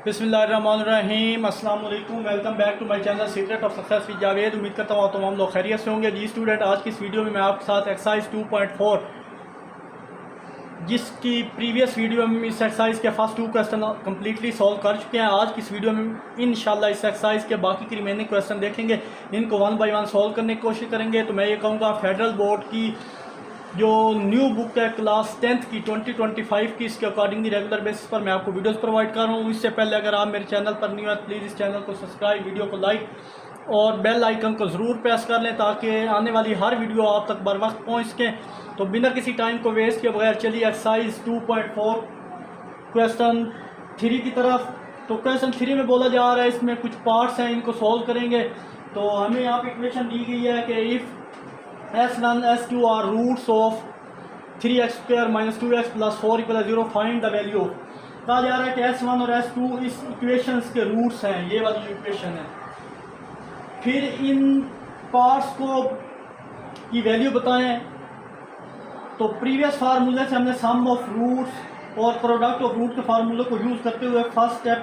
बिस्मिल्लाहिर्रहमानिर्रहीम अस्सलाम वालेकुम। Welcome back to my channel secret of success with Javed. उम्मीद करता हूँ तमाम लोग खैरियत से होंगे। जी स्टूडेंट, आज की इस वीडियो में मैं आपके साथ एक्सरसाइज 2.4 जिसकी प्रीवियस वीडियो में इस एक्सरसाइज के फर्स्ट 2 क्वेश्चन कम्प्लीटली सॉल्व कर चुके हैं। आज की इस वीडियो में इंशाल्लाह इस एक्सरसाइज के बाकी के रिमेनिंग क्वेश्चन देखेंगे, इनको 1 बाय 1 सॉल्व करने की कोशिश करेंगे। तो मैं ये कहूँगा फेडरल बोर्ड की जो न्यू बुक है क्लास 10th की 2025 की, इसके अकॉर्डिंगली रेगुलर बेसिस पर मैं आपको वीडियोस प्रोवाइड कर रहा हूँ। इससे पहले अगर आप मेरे चैनल पर न्यू है प्लीज़ इस चैनल को सब्सक्राइब, वीडियो को लाइक और बेल आइकन को ज़रूर प्रेस कर लें ताकि आने वाली हर वीडियो आप तक बर वक्त पहुँच सकें। तो बिना किसी टाइम को वेस्ट किए बगैर चलिए एक्सरसाइज 2.4 क्वेश्चन 3 की तरफ। तो क्वेश्चन 3 में बोला जा रहा है, इसमें कुछ पार्ट्स हैं, इनको सॉल्व करेंगे। तो हमें यहाँ पे इक्वेशन दी गई है कि if S1 S2 are roots of 3x² - 2x + 4 = 0 find the value. कहा जा रहा है कि S1 और S2 इस इक्वेशंस के रूट्स हैं, ये वाली इक्वेशन है। फिर इन पार्ट्स को की वैल्यू बताएं। तो प्रीवियस फार्मूले से हमने सम ऑफ रूट्स और प्रोडक्ट ऑफ रूट के फार्मूले को यूज़ करते हुए first step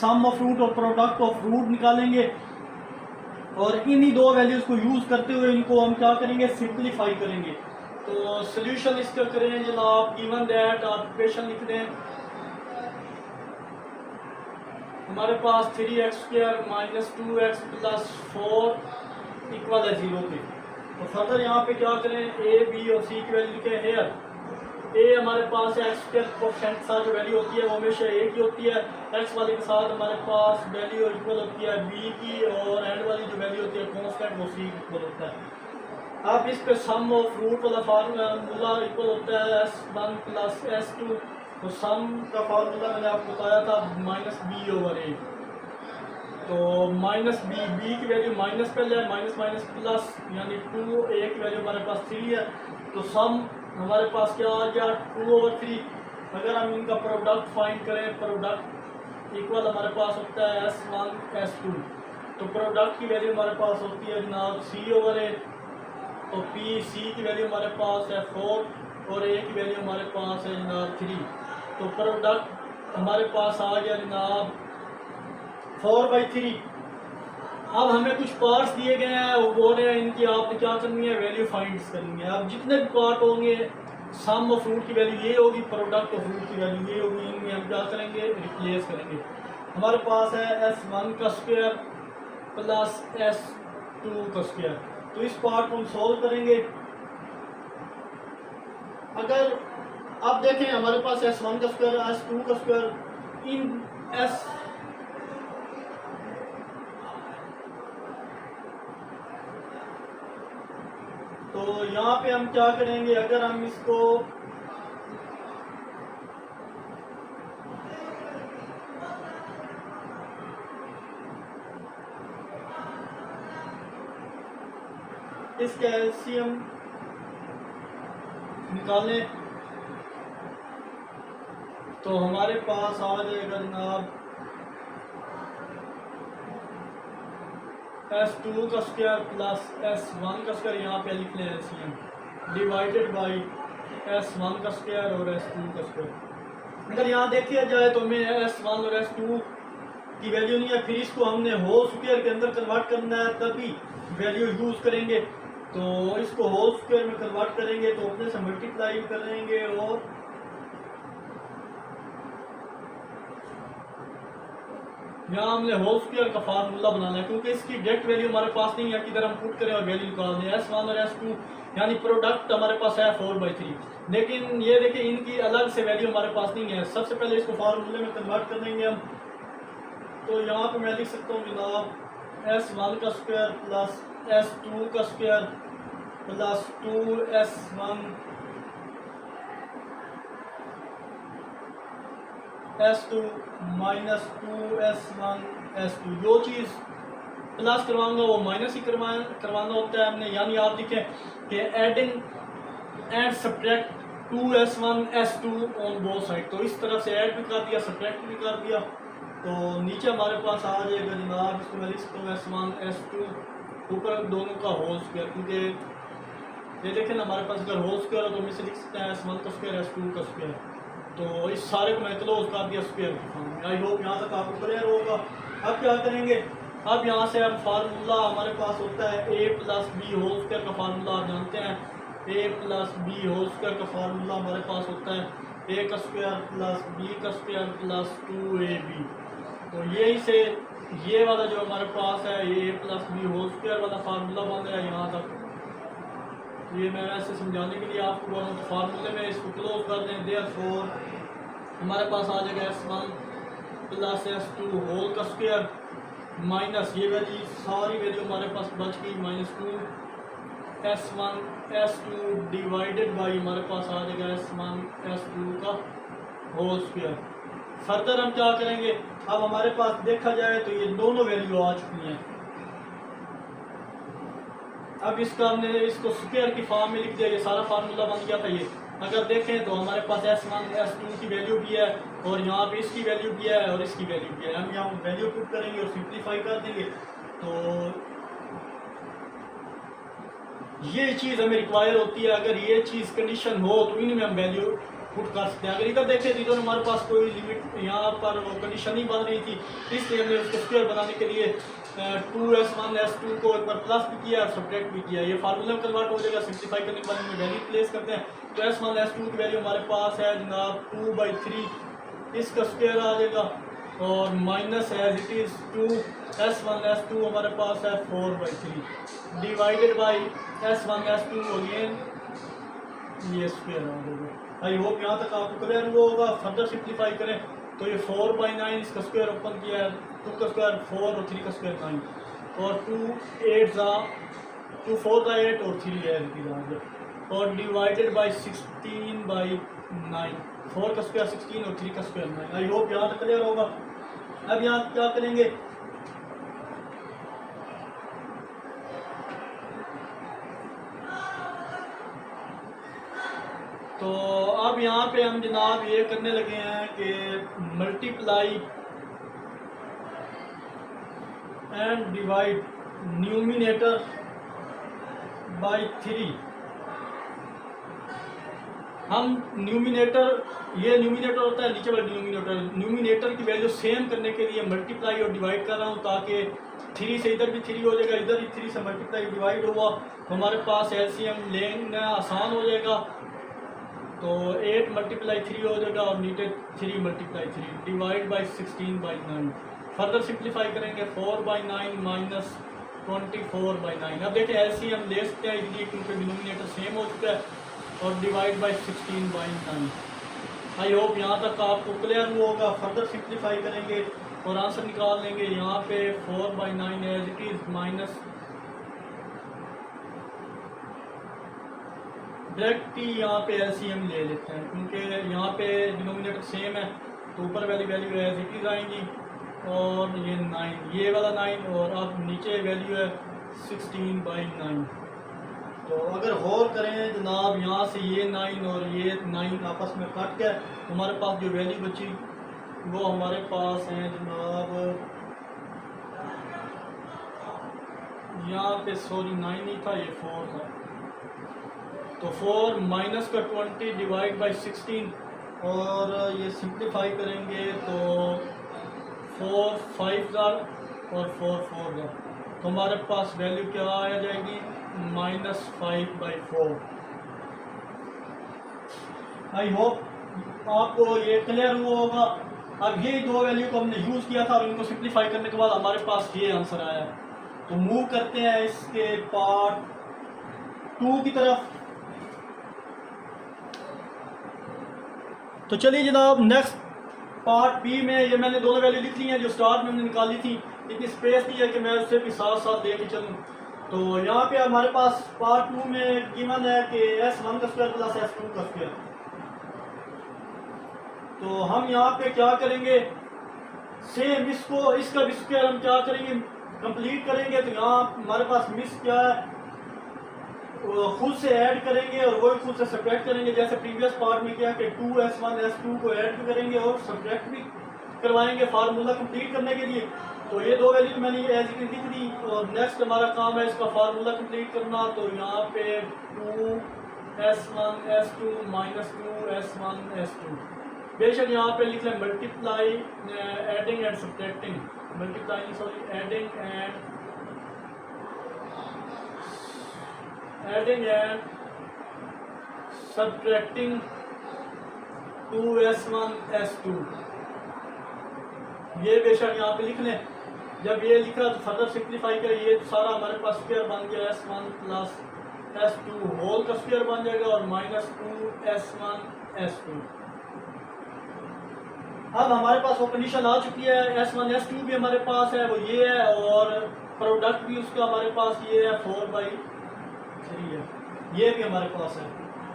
sum of root और प्रोडक्ट ऑफ रूट निकालेंगे और इन्हीं दो वैल्यूज़ को यूज़ करते हुए इनको हम क्या करेंगे, सिंप्लीफाई करेंगे। तो सोल्यूशन इसका करें जनाब, गिवन दैट आप इक्वेशन लिख दें। हमारे पास 3x² - 2x + 4 = 0 थे। तो फर्दर यहाँ पे क्या करें, a, b और c की वैल्यू लिखें। हेयर a हमारे पास x² कोएफिशिएंट के साथ जो वैल्यू होती है वो हमेशा a की होती है। x वाले के साथ हमारे पास वैल्यू इक्वल होती है b की, और एंड वाली जो वैल्यू होती है कांस्टेंट वो c की इक्वल होता है। अब इस पे सम ऑफ रूट वाला फार्मूला इक्वल होता है S1 + S2। तो सम का फार्मूला मैंने आपको बताया था -b/a। तो -b की वैल्यू माइनस पहले है, माइनस प्लस यानी 2, a की वैल्यू हमारे पास 3 है। तो सम हमारे पास क्या आ गया, 2/3। अगर हम इनका प्रोडक्ट फाइंड करें, प्रोडक्ट इक्वल हमारे पास होता है S1 S2। तो प्रोडक्ट की वैल्यू हमारे पास होती है जनाब c/a। तो c की वैल्यू हमारे पास है 4 और a की वैल्यू हमारे पास है जनाब 3। तो प्रोडक्ट हमारे पास आ गया जनाब 4/3। अब हमें कुछ पार्ट्स दिए गए हैं, वो बोल रहे हैं इनकी आपने क्या करनी है, वैल्यू फाइंड करनी है। अब जितने भी पार्ट होंगे, सम ऑफ रूट की वैल्यू ये होगी, प्रोडक्ट ऑफ रूट की वैल्यू ये होगी, इनमें हम क्या करेंगे, रिप्लेस करेंगे। हमारे पास है S1² + S2²। तो इस पार्ट को हम सॉल्व करेंगे। अगर अब देखें हमारे पास S1² S2² इन S तो यहाँ पे हम क्या करेंगे, अगर हम इसको इसका एलसीएम निकालें तो हमारे पास आ जाएगा जनाब S2² + S1²। यहाँ पे लिख लें एलसीएम डिवाइडेड बाई S1² और S2²। अगर यहाँ देखिए जाए तो हमें S1 और S2 की वैल्यू नहीं है, फिर इसको हमने होल स्क्वायर के अंदर कन्वर्ट करना है, तभी वैल्यू यूज़ करेंगे। तो इसको होल स्क्वायर में कन्वर्ट करेंगे तो अपने से मल्टीप्लाई करेंगे और यहाँ हमने होल स्क्वायर का फार्मूला बनाना है, क्योंकि इसकी डायरेक्ट वैल्यू हमारे पास नहीं है कि इधर हम पुट करें और वैल्यू निकाल दें। S1 और S2 यानी प्रोडक्ट हमारे पास है 4/3, लेकिन ये देखिए इनकी अलग से वैल्यू हमारे पास नहीं है। सबसे पहले इसको फार्मूले में कन्वर्ट कर देंगे हम। तो यहाँ पे मैं लिख सकता हूँ जनाब S1² + S2² + 2S1 S2 - 2S1 S2। जो चीज़ प्लस करवाऊंगा वो माइनस ही करवाना होता है हमने। यानी आप लिखें कि adding and subtract 2S1 S2 on both side. तो इस तरफ से ऐड भी कर दिया, सब्ट्रैक्ट भी कर दिया। तो नीचे हमारे पास आ जाएगा जनाब, इसको मैं लिख सकता हूँ S1 S2 ऊपर दोनों का होल स्क्वायर, क्योंकि ये देखें ना हमारे पास अगर होल स्क्वायर हो तो हम इसे लिख सकते हैं S1² S2²। तो इस सारे को मैं क्लोज कर दिया स्क्वायर की फॉर्म में। आई होप यहाँ तक आपको क्लियर होगा। अब क्या करेंगे, अब यहाँ से हम फार्मूला हमारे पास होता है ए प्लस बी होल स्क्वायर का फार्मूला आप जानते हैं। ए प्लस बी होल स्क्वायर का फार्मूला हमारे पास होता है ए का स्क्वायर प्लस बी का स्क्वायर प्लस 2ab। तो यही से ये वाला जो हमारे पास है ये ए प्लस बी होल स्क्वायर वाला फार्मूला बन रहा है यहाँ तक। ये मैं ऐसे समझाने के लिए आपको बोल रहा हूँ। तो फार्मूले में इसको क्लोज कर दें। देयरफॉर हमारे पास आ जाएगा s1 प्लस s2 होल का स्क्वायर माइनस ये वैल्यू सारी वैल्यू हमारे पास बच गई -2 s1 s2 डिवाइडेड बाई हमारे पास आ जाएगा s1 s2 का होल स्क्वायर। फर्दर हम क्या करेंगे, अब हमारे पास देखा जाए तो ये दोनों वैल्यू आ चुकी हैं। अब इसका हमने इसको स्क्वायर की फॉर्म में लिख दिया, ये सारा फार्मूला बन गया था। ये अगर देखें तो हमारे पास s1 s2 की वैल्यू भी है और यहाँ पे इसकी वैल्यू भी है और इसकी वैल्यू भी है। हम यहाँ वैल्यू पुट करेंगे और सिंप्लीफाई कर देंगे। तो ये चीज़ हमें रिक्वायर होती है। अगर ये चीज़ कंडीशन हो तो इनमें हम वैल्यू पुट कर सकते हैं। अगर इधर देखें तो इधर हमारे पास कोई लिमिट यहाँ पर वो कंडीशन नहीं बन रही थी, इसलिए हमने उसको स्क्वायर बनाने के लिए 2s1 s2 को एक बार प्लस भी किया और सब्ट्रैक्ट भी किया। ये फार्मूला में कन्वर्ट हो जाएगा। सिंप्लीफाई करने के बाद में वैल्यू प्लेस करते हैं। तो s1 s2 की वैल्यू हमारे पास है जनाब 2/3, इसका स्क्वायर आ जाएगा और minus as it is 2s1 s2 हमारे पास है 4/3 divided by s1 s2 again ये स्क्वायर आ जाएगा। आई होप यहाँ तक आपको क्लियर हुआ होगा। फर्दर सिंप्लीफाई करें तो ये 4/9 इसका स्क्वायर ओपन किया है, 2 का स्क्वायर 4 और 3 का स्क्वायर 9 और 2 4 का 8 और 3 है आ गया और डिवाइडेड बाई 16/9, 4 का स्क्वायर 16 और 3 का स्क्वायर 9। आई होप यहाँ तक क्लियर होगा। अब यहाँ क्या करेंगे, तो अब यहाँ पे हम जनाब ये करने लगे हैं कि multiply and divide numerator by 3। हम न्यूमिनेटर, ये न्यूमिनेटर होता है नीचे वाला न्यूमिनेटर की वैल्यू सेम करने के लिए मल्टीप्लाई और डिवाइड कर रहा हूँ ताकि 3 से इधर भी 3 हो जाएगा, इधर भी 3 से मल्टीप्लाई डिवाइड हुआ तो हमारे पास एलसीएम लेना आसान हो जाएगा। तो 8 × 3 हो जाएगा और नीचे 3 × 3 डिवाइड बाई 16/9। फर्दर सिंप्लीफाई करेंगे 4/9 माइनस 24/9। अब देखिए एलसीएम ले सकते हैं इजीली क्योंकि डिनोमिनेटर सेम हो चुका है और डिवाइड बाई 16/9। आई होप यहाँ तक आपको क्लियर हुआ होगा। फर्दर सिंप्लीफाई करेंगे और आंसर निकाल लेंगे। यहाँ पे 4/9 as it is minus direct ही यहाँ पे एलसीएम ले लेते हैं क्योंकि यहाँ पे डिनोमिनेटर सेम है तो ऊपर वाली वैल्यू एज इट इज़ आएंगी और ये 9 ये वाला 9 और अब नीचे वैल्यू है 16/9। तो अगर गौर करें जनाब यहाँ से ये 9 और ये 9 आपस में कट गया तो हमारे पास जो वैल्यू बची वो हमारे पास है जनाब यहाँ पे सॉरी 9 नहीं था ये 4 था। तो 4 माइनस का 20 डिवाइड बाई 16 और ये सिंप्लीफाई करेंगे तो 4 5 और 4 4 तो हमारे पास वैल्यू क्या आ जाएगी -5/4। आई होप आपको ये क्लियर हुआ होगा। अब ये दो वैल्यू को हमने यूज़ किया था और इनको सिंप्लीफाई करने के बाद हमारे पास ये आंसर आया। तो मूव करते हैं इसके पार्ट 2 की तरफ। तो चलिए जनाब नेक्स्ट पार्ट बी में ये मैंने दोनों वैल्यू लिख ली हैं जो स्टार्ट में हमने निकाली थी। इतनी स्पेस दी है कि मैं उससे भी साथ साथ लेके चलूँ। तो यहाँ पे हमारे पास पार्ट 2 में गिवन है कि s1 का स्क्वायर प्लस s2 का स्क्वायर। तो हम यहाँ पे क्या करेंगे, सेम इसको इसका भी स्क्वायर हम क्या करेंगे कंप्लीट करेंगे। तो यहाँ हमारे पास मिस क्या है खुद से ऐड करेंगे और वो खुद से सब्ट्रैक्ट करेंगे जैसे प्रीवियस पार्ट में किया कि 2s1 s2 को ऐड भी करेंगे और सब्ट्रैक्ट भी करवाएंगे फार्मूला कंप्लीट करने के लिए। तो ये दो वैल्यू मैंने एज इट इज लिख दी और नेक्स्ट हमारा काम है इसका फार्मूला कंप्लीट करना। तो यहाँ पे 2s1 s2 -2s1 s2 बेशक यहाँ पे लिख लें multiply adding and subtracting, multiply sorry adding and subtracting 2s1 s2, ये बेशक यहाँ पे लिख लें। जब ये लिख रहा तो फर्दर सिंप्लीफाई करें, ये सारा हमारे पास स्क्वायर बन गया s1 प्लस s2 होल का स्क्वायर बन जाएगा और माइनस 2s1 s2। अब हमारे पास वो कंडीशन आ चुकी है, s1 s2 भी हमारे पास है, वो ये है, और प्रोडक्ट भी उसका हमारे पास ये है 4/3 है, ये भी हमारे पास है।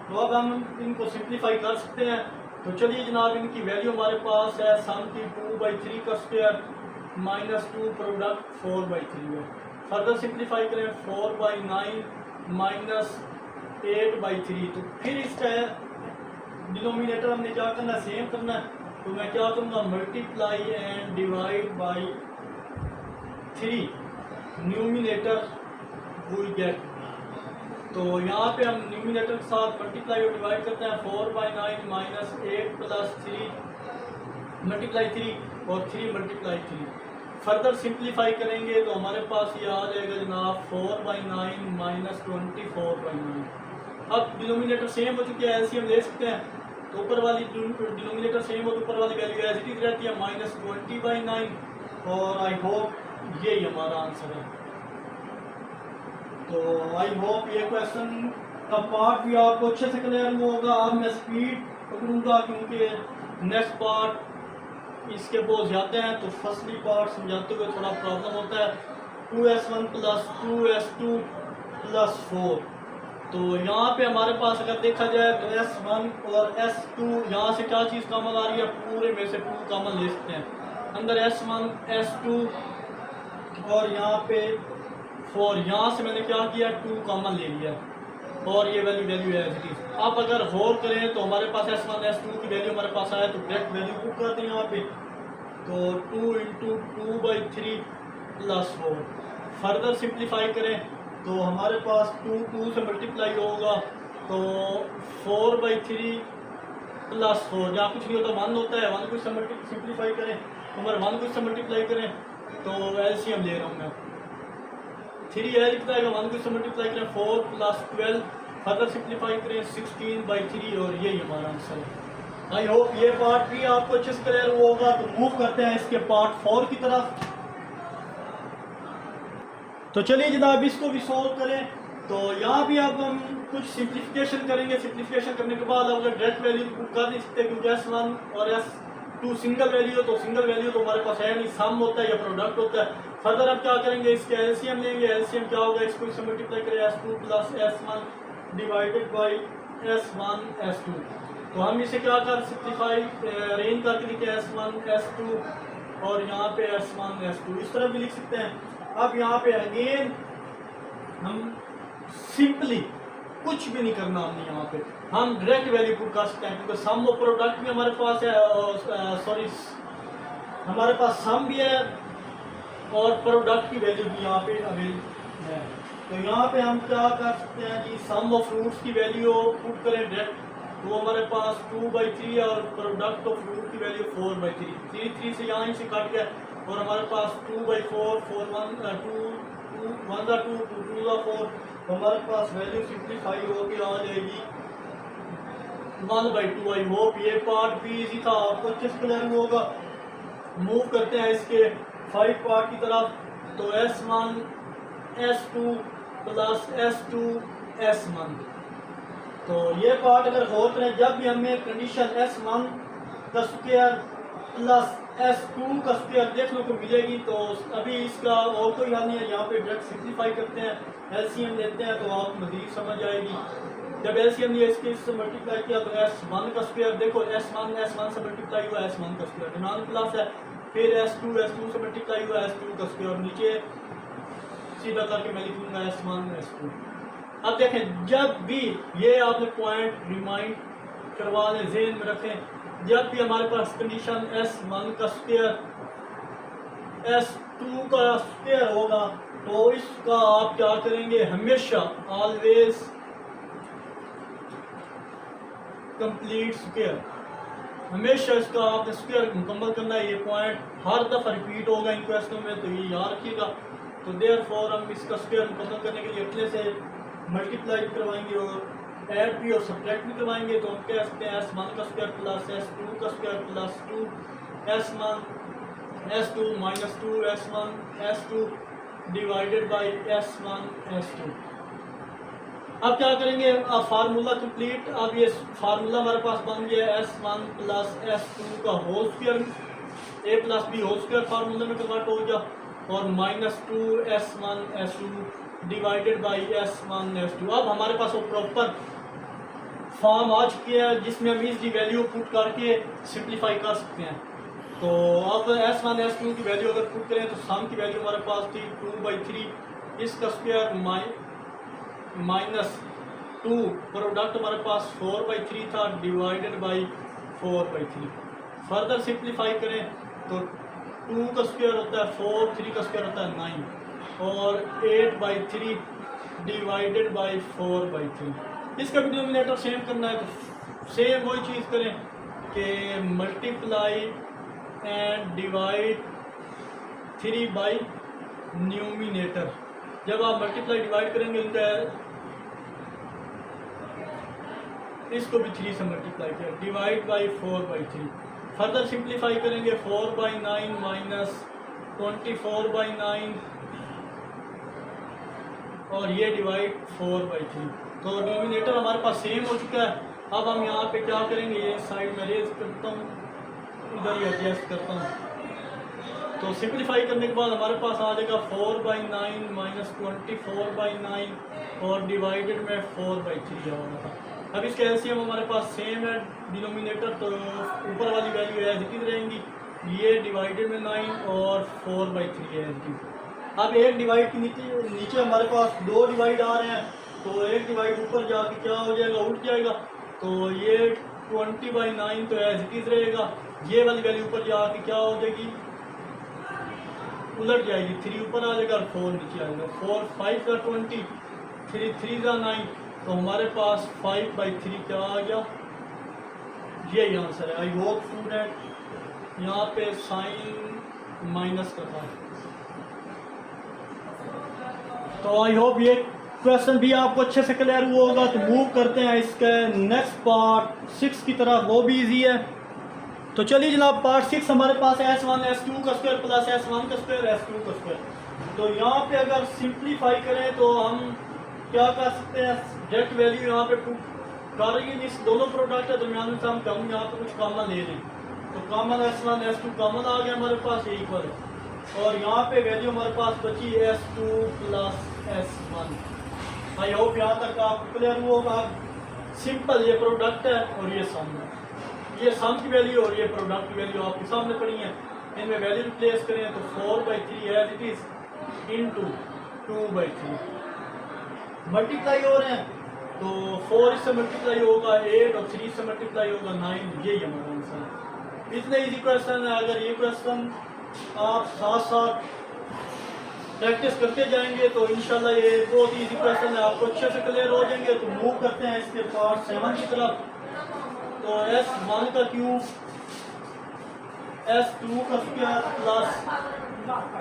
तो अब हम इनको सिंप्लीफाई कर सकते हैं। तो चलिए जनाब, इनकी वैल्यू हमारे पास है सम की 2/3 का स्क्वायर माइनस 2 प्रोडक्ट 4/3 है। फर्दर सिंप्लीफाई करें 4/9 माइनस 8/3, तो फिर इसका डिनोमिनेटर हमने क्या करना है, सेम करना है। तो मैं क्या करूँगा, multiply and divide by 3, numerator will get. तो यहाँ पे हम न्यूमिनेटर के साथ मल्टीप्लाई और डिवाइड करते हैं, 4/9 माइनस 8 प्लस 3 मल्टीप्लाई 3 और 3 मल्टीप्लाई 3। फर्दर सिंप्लीफाई करेंगे तो हमारे पास ये आ जाएगा जनाब 4/9 माइनस 24/9। अब डिनोमिनेटर सेम हो चुकी है, एलसीएम ले सकते हैं। तो ऊपर वाली डिनोमिनेटर सेम हो तो ऊपर वाली वैल्यू एज इट इज रहती है माइनस 20/9, और आई होप यही हमारा आंसर है। तो आई होप ये क्वेश्चन का पार्ट भी आपको अच्छे से क्लियर होगा। अब मैं स्पीड पकड़ूंगा क्योंकि नेक्स्ट पार्ट इसके बहुत ज़्यादा हैं, तो फर्स्टली पार्ट समझाते हुए थोड़ा प्रॉब्लम होता है। 2s1 प्लस 2s2 प्लस 4, तो यहाँ पे हमारे पास अगर देखा जाए तो s1 और s2 यहाँ से क्या चीज़ कॉमन आ रही है, पूरे में से 2 कॉमन ले सकते हैं। अंदर s1 s2 और यहाँ पे 4, यहाँ से मैंने क्या किया 2 कॉमन ले लिया और ये वैल्यू है एज इट इज। अब अगर होल करें तो हमारे पास s1 s2 की वैल्यू हमारे पास आया, तो डायरेक्ट वैल्यू पुट कर दें यहाँ पे। तो 2 × 2/3 प्लस 4। फर्दर सिंप्लीफाई करें तो हमारे पास 2 से मल्टीप्लाई होगा, तो 4/3 प्लस 4, जहाँ कुछ नहीं होता 1 होता है, 1 को सिंप्लीफाई करें तो हमारे 1 को मल्टीप्लाई करें तो एलसीएम ले रहा हूँ मैं, 3 है लिखता है, 1 को मल्टीप्लाई करें 4 प्लस 12, फर्दर सिंप्लीफाई करें 16/3, और यही हमारा आंसर है। आई होप ये पार्ट भी आपको अच्छे से क्लियर होगा। तो मूव करते हैं इसके पार्ट 4 की तरफ। तो चलिए जनाब, इसको भी सॉल्व करें। तो यहाँ भी अब हम कुछ सिंप्लीफिकेशन करेंगे। सिंप्लीफिकेशन करने के बाद अगर डायरेक्ट वैल्यू तो कर नहीं सकते, क्योंकि s1 और s2 सिंगल वैल्यू हो, तो सिंगल वैल्यू तो हमारे पास है नहीं, सम होता है या प्रोडक्ट होता है। फर्दर अब क्या करेंगे, इसके एलसीएम लेंगे। एलसीएम क्या होगा, इसको इससे मल्टीप्लाई करें s2 plus s1 divided by s1 s2। तो हम इसे क्या कर सिंप्लीफाई अरेंज करके लिखे s1 s2 और यहाँ पे s1 s2, इस तरह भी लिख सकते हैं। अब यहाँ पे अगेन हम सिंपली कुछ भी नहीं करना, हमने यहाँ पे हम डायरेक्ट वैल्यू पुट कर सकते हैं, क्योंकि सम ऑफ प्रोडक्ट भी हमारे पास है, सॉरी हमारे पास सम भी है और प्रोडक्ट की वैल्यू भी यहाँ पे अवेलेबल है। तो यहाँ पे हम क्या कर सकते हैं जी, सम ऑफ फ्रूट्स की वैल्यू पुट करें डायरेक्ट, तो हमारे पास 2/3 है और प्रोडक्ट ऑफ फ्रूट की वैल्यू 4/3, 3 से यहाँ से काट गया और हमारे पास 2/4, 4 1 2 1 2 2 4, तो हमारे पास वैल्यू सिंप्लीफाई होकर आ जाएगी 1/2। आई होप ये पार्ट भी इजी था, आपको अच्छे से क्लियर होगा। मूव करते हैं इसके 5 पार्ट की तरफ। तो s1 s2 plus s2 s1, तो ये पार्ट अगर गौर करें, जब भी हमें कंडीशन s1 का स्क्वायर प्लस s2 का स्क्वायर देखने को मिलेगी, तो अभी इसका और कोई हल नहीं है। यहाँ पे डायरेक्ट सिंप्लीफाई करते हैं, एलसीएम लेते हैं, तो आप मजीद समझ आएगी। जब एलसीएम लिया इससे मल्टीप्लाई किया तो s1 का स्क्वायर देखो, s1 से मल्टीप्लाई हुआ s1 का स्क्वायर, डिनोमिनेटर प्लस है, फिर s2 से मल्टीप्लाई हुआ s2 का स्क्वायर, नीचे सीधा करके मैं लिखूंगा s1 s2। अब देखें, जब भी ये आपने पॉइंट रिमाइंड करवा लें, ज़हन में रखें, जब भी हमारे पास कंडीशन s1 का स्क्वायर s2 का स्क्वायर होगा, तो इसका आप क्या करेंगे, हमेशा ऑलवेज कंप्लीट स्क्वायर, हमेशा इसका आपने स्क्वायर मुकम्मल करना है। ये पॉइंट हर दफ़ा रिपीट होगा इन क्वेश्चनों में, तो ये याद रखिएगा। तो देयरफॉर हम इसका स्क्वायर मुकम्मल करने के लिए अपने से मल्टीप्लाई भी करवाएंगे और ऐड भी और सब्ट्रैक्ट भी करवाएंगे। तो हम कह सकते हैं S1 का स्क्वायर प्लस S2 का square plus 2 S1 S2 minus 2 S1 S2 divided by S1 S2। अब क्या करेंगे, अब फार्मूला कंप्लीट। अब ये फार्मूला हमारे पास बन गया S1 प्लस S2 का whole square, A plus B whole square फार्मूले में कन्वर्ट हो गया, और minus 2 S1 S2 divided by S1 S2। अब हमारे पास वो प्रॉपर फॉर्म आ चुकी है जिसमें हम इजली वैल्यू पुट करके सिंप्लीफाई कर सकते हैं। तो अब S1 S2 की वैल्यू अगर पुट करें तो सम की वैल्यू हमारे पास थी 2/3, इसका स्क्वायर माइनस 2, प्रोडक्ट हमारे पास 4/3 था डिवाइडेड बाई 4/3। फर्दर सिंप्लीफाई करें तो 2 का स्क्वायर होता है 4, 3 का स्क्वायर होता है 9, और 8/3 डिवाइडेड बाई 4/3। इसका भी डिनोमिनेटर सेम करना है, तो सेम वही चीज़ करें कि multiply and divide 3 by numerator. जब आप मल्टीप्लाई डिवाइड करेंगे इनका इसको भी 3 से मल्टीप्लाई किया, डिवाइड बाई 4/3। फर्दर सिंप्लीफाई करेंगे 4/9 माइनस 24/9, और ये डिवाइड 4/3। तो डिनोमिनेटर हमारे पास सेम हो चुका है। अब हम यहाँ पे क्या करेंगे, ये साइड में रेज करता हूँ, इधर ही एडजस्ट करता हूँ। तो सिंप्लीफाई करने के बाद हमारे पास आ जाएगा 4/9 माइनस 24/9, और डिवाइडेड में 4/3 होगा था। अब इसका एलसीएम हमारे पास सेम है डिनोमिनेटर, तो ऊपर वाली वैल्यू एज इट इज रहेंगी, ये डिवाइडेड में 9 और 4/3 है एज इट इज। अब एक डिवाइड के नीचे हमारे पास 2 डिवाइड आ रहे हैं, तो एक डिवाइड ऊपर जाके क्या हो जाएगा, उल्ट जाएगा। तो ये 20/9 तो एज इट इज रहेगा, ये वाली वैल्यू ऊपर जाके क्या हो जाएगी, उलट जाएगी, 3 ऊपर आ जाएगा और 4 नीचे आएगा। 4 5 का 20, 3 3 का 9, तो हमारे पास 5/3 क्या आ गया, ये आंसर है। आई होप स्टूडेंट यहाँ पे साइन माइनस का था। तो आई होप ये क्वेश्चन भी आपको अच्छे से क्लियर हुआ होगा। तो मूव करते हैं इसके नेक्स्ट पार्ट 6 की तरफ, वो भी इजी है। तो चलिए जनाब, पार्ट 6 हमारे पास है S1 S2 का स्क्वायर प्लस S1 का स्क्वायर S2 का स्क्वायर। तो यहाँ पे अगर सिंप्लीफाई करें तो हम क्या कर सकते हैं, डायरेक्ट वैल्यू यहाँ पे कर रही है, इस दोनों प्रोडक्ट के दरमियान में हम यहाँ पे कुछ कॉमन ले लें। तो कॉमन S1 S2 कॉमन आ गया हमारे पास, ये इक्वल है, और यहाँ पे वैल्यू हमारे पास बची S2 plus S1। I hope यहाँ तक आपको क्लियर हुआ होगा। सिंपल ये प्रोडक्ट है और ये सम है, ये सम की वैल्यू और ये प्रोडक्ट की वैल्यू आपके सामने पड़ी है। इनमें वैल्यू रिप्लेस करें तो 4/3 as it is into 2/3 multiply हो रहे हैं, तो 4 इससे मल्टीप्लाई होगा 8 और 3 से मल्टीप्लाई होगा 9। यही हमारा आंसर है। इतने इजी क्वेश्चन है। अगर ये क्वेश्चन आप साथ साथ प्रैक्टिस करते जाएंगे तो इंशाल्लाह ये बहुत इजी क्वेश्चन है, आपको अच्छे से क्लियर हो जाएंगे। तो मूव करते हैं इसके पार्ट 7 की तरफ। तो S1 का क्यूब S2 का स्क्वायर प्लस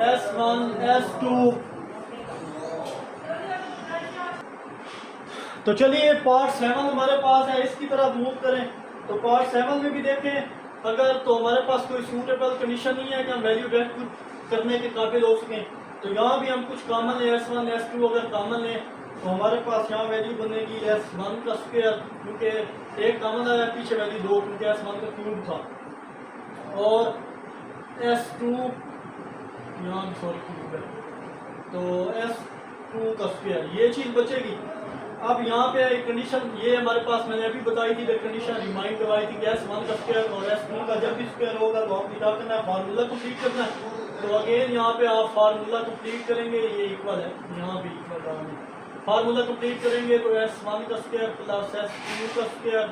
S1 S2। तो चलिए पार्ट 7 हमारे पास है, इसकी तरफ मूव करें। तो पार्ट 7 में भी देखें, अगर तो हमारे पास कोई सूटेबल कंडीशन नहीं है कि हम वैल्यू डायरेक्ट करने के काबिल हो सकें, तो यहाँ भी हम कुछ कॉमन लें, S1 S2 अगर कॉमन लें तो हमारे पास यहाँ वैल्यू बनेगी S1 का स्क्वायर, क्योंकि एक कॉमन आया पीछे वैल्यू 2, क्योंकि S1 का क्यूब था, और S2 यहाँ भी सॉरी क्यूब है, तो S2 का स्क्वायर, ये चीज़ बचेगी। अब यहाँ पे कंडीशन ये हमारे पास मैंने अभी बताई थी, कंडीशन रिमाइंड करवाई थी कि S1 का स्क्वायर और S2 का जब भी स्क्वायर होगा तो आपको क्या करना है, फार्मूला कंप्लीट करना है। तो अगेन यहाँ पे आप फार्मूला कंप्लीट करेंगे, ये इक्वल है, यहाँ भी इक्वल रहेंगे। फार्मूला कंप्लीट करेंगे तो S1 का स्क्वायर प्लस S2 का square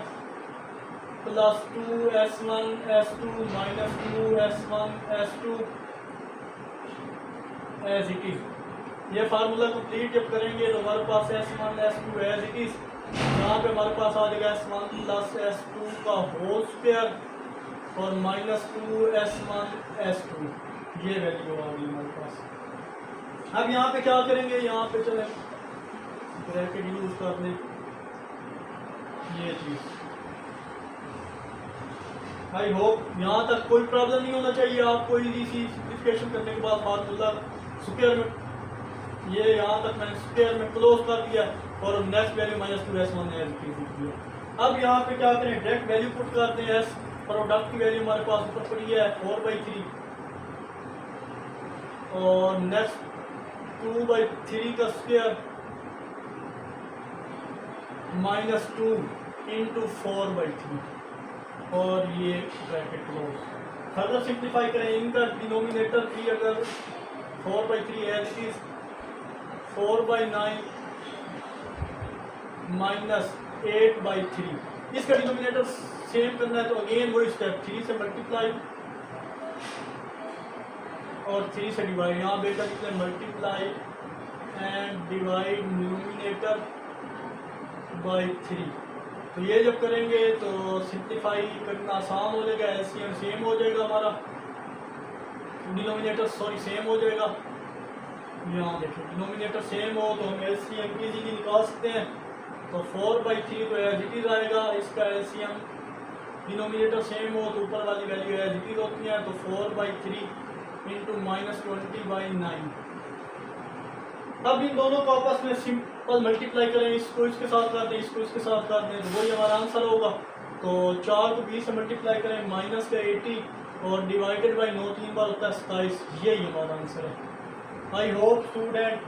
plus 2S1 S2 minus 2S1 S2 as it is. ये फार्मूला कंप्लीट जब करेंगे तो हमारे पास S1 S2 as it is, यहाँ पे हमारे पास आ जाएगा S1 प्लस S2 का होल स्क्वायर और -2s1s2 ये वैल्यू आ गई हमारे पास। अब यहाँ पे क्या करेंगे, यहाँ पे चले ब्रैकेट यूज कर लें, ये चीज़। आई होप यहाँ तक कोई प्रॉब्लम नहीं होना चाहिए आपको। इजी सी सिंप्लीफिकेशन करने के बाद फार्मूला स्क्वायर में, ये यहाँ तक मैंने स्क्वायर में क्लोज कर दिया और नेक्स्ट वैल्यू -2s1 एज दिया। अब यहाँ पे क्या करें, डायरेक्ट वैल्यू पुट करते हैं। एस प्रोडक्ट की वैल्यू हमारे पास ऊपर पड़ी है 4/3 और नेक्स्ट 2/3 का स्क्वायर -2 इंटू 4/3 और ये ब्रैकेट क्लोज। फर्दर सिंप्लीफाई करें, इनका डिनोमिनेटर भी अगर 4/3 एज इट इज 4/9 -8/3, इसका डिनोमिनेटर सेम करना है तो अगेन वही स्टेप 3 से मल्टीप्लाई और 3 से डिवाइड। यहाँ बेटा कितने multiply and divide denominator by 3। तो ये जब करेंगे तो सिंप्लीफाई करना आसान हो जाएगा, एलसीएम सेम हो जाएगा हमारा, डिनोमिनेटर सेम हो जाएगा। यहाँ देखिए डिनोमिनेटर सेम हो तो हम एलसीएम इजीली निकाल सकते हैं। तो 4/3 तो एज इट इज आएगा, इसका एलसीएम डिनोमिनेटर सेम हो तो ऊपर वाली वैल्यू एज इट इज होती है, तो 4/3 इंटू -20/9। अब इन दोनों को आपस में सिंपल मल्टीप्लाई करें, इसको इसके साथ कर दें, इसको इसके साथ कर दें, तो वही हमारा आंसर होगा। तो 4 को 20 से मल्टीप्लाई करें, माइनस का 80 और डिवाइडेड बाई 9 3 बार होता है 27, यही हमारा आंसर है। आई होप स्टूडेंट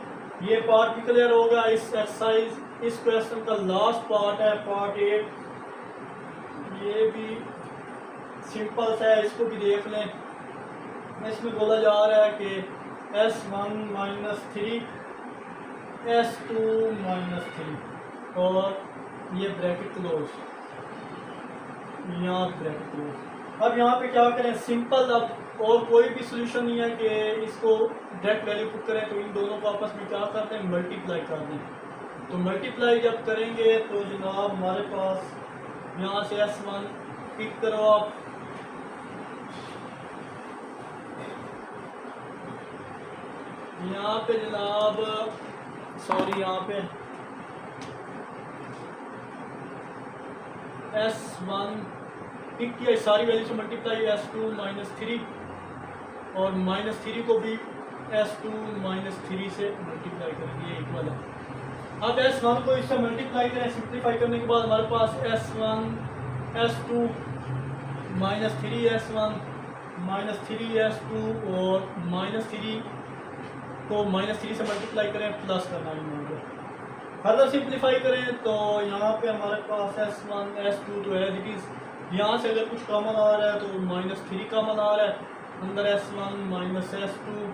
ये पार्ट भी क्लियर होगा। इस एक्सरसाइज इस क्वेश्चन का लास्ट पार्ट है, पार्ट 8। ये भी सिंपल सा है, इसको भी देख लें। इसमें बोला जा रहा है कि s1 - 3 s2 - 3 और ये ब्रैकेट क्लोज, यहाँ ब्रैकेट क्लोज। अब यहाँ पे क्या करें, सिंपल, अब और कोई भी सोल्यूशन नहीं है कि इसको डायरेक्ट वैल्यू पुट करें, तो इन दोनों को आपस में क्या करते हैं, मल्टीप्लाई कर दें। तो मल्टीप्लाई जब करेंगे तो जनाब हमारे पास यहाँ से s1 पिक करो आप, यहाँ पे जनाब सॉरी यहाँ पे s1 पिक किया, सारी वैल्यू से मल्टीप्लाई, s2 - 3 और -3 को भी s2 - 3 से मल्टीप्लाई करेंगे, ये इक्वल है। अब s1 को इससे मल्टीप्लाई करें, सिंप्लीफाई करने के बाद हमारे पास s1 s2 -3s1 -3s2 और -3 को -3 से मल्टीप्लाई करें, प्लस करना ही होगा। फर्दर सिंप्लीफाई करें तो यहाँ पे हमारे पास s1 s2 तो एज इट इज, यहाँ से अगर कुछ कॉमन आ रहा है तो -3 कॉमन आ रहा है, अंदर s1 -s2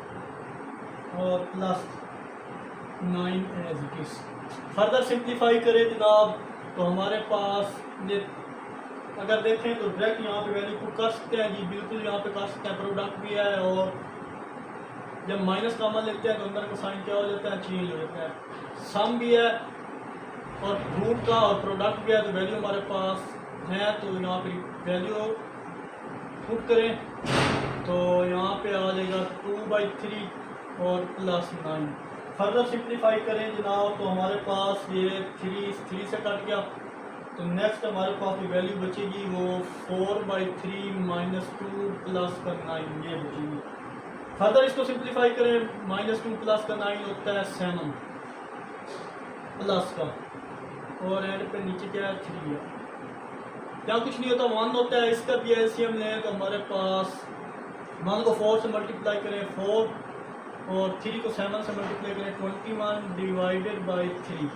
और +9 as it is. Further simplify करें जनाब तो हमारे पास ये अगर देखें तो डायरेक्ट यहाँ पे वैल्यू पुट कर सकते हैं जी, बिल्कुल यहाँ पे कर सकते हैं। प्रोडक्ट भी है और जब माइनस कॉमन लेते हैं तो अंदर का साइन क्या हो जाता है, चेंज हो जाता है। सम भी है और रूट का और प्रोडक्ट भी है, तो वैल्यू हमारे पास है, तो यहाँ पे वैल्यू पुट करें तो यहाँ पे आ जाएगा 2/3 और +9। फर्दर सिंप्लीफाई करें जनाब तो हमारे पास ये 3 से कट गया, तो नेक्स्ट हमारे पास जो वैल्यू बचेगी वो 4/3 -2 + 9 ये बचेगी। फर्दर इसको सिंप्लीफाई करें, -2 + 9 होता है 7 प्लस का, और एंड पे नीचे क्या है 3 है, क्या कुछ नहीं होता 1 होता है। इसका भी एलसीएम लें तो हमारे पास 1 को 4 से मल्टीप्लाई करें 4 और 3 को 7 से मल्टीप्लाई करें 21 डिवाइडेड बाई 3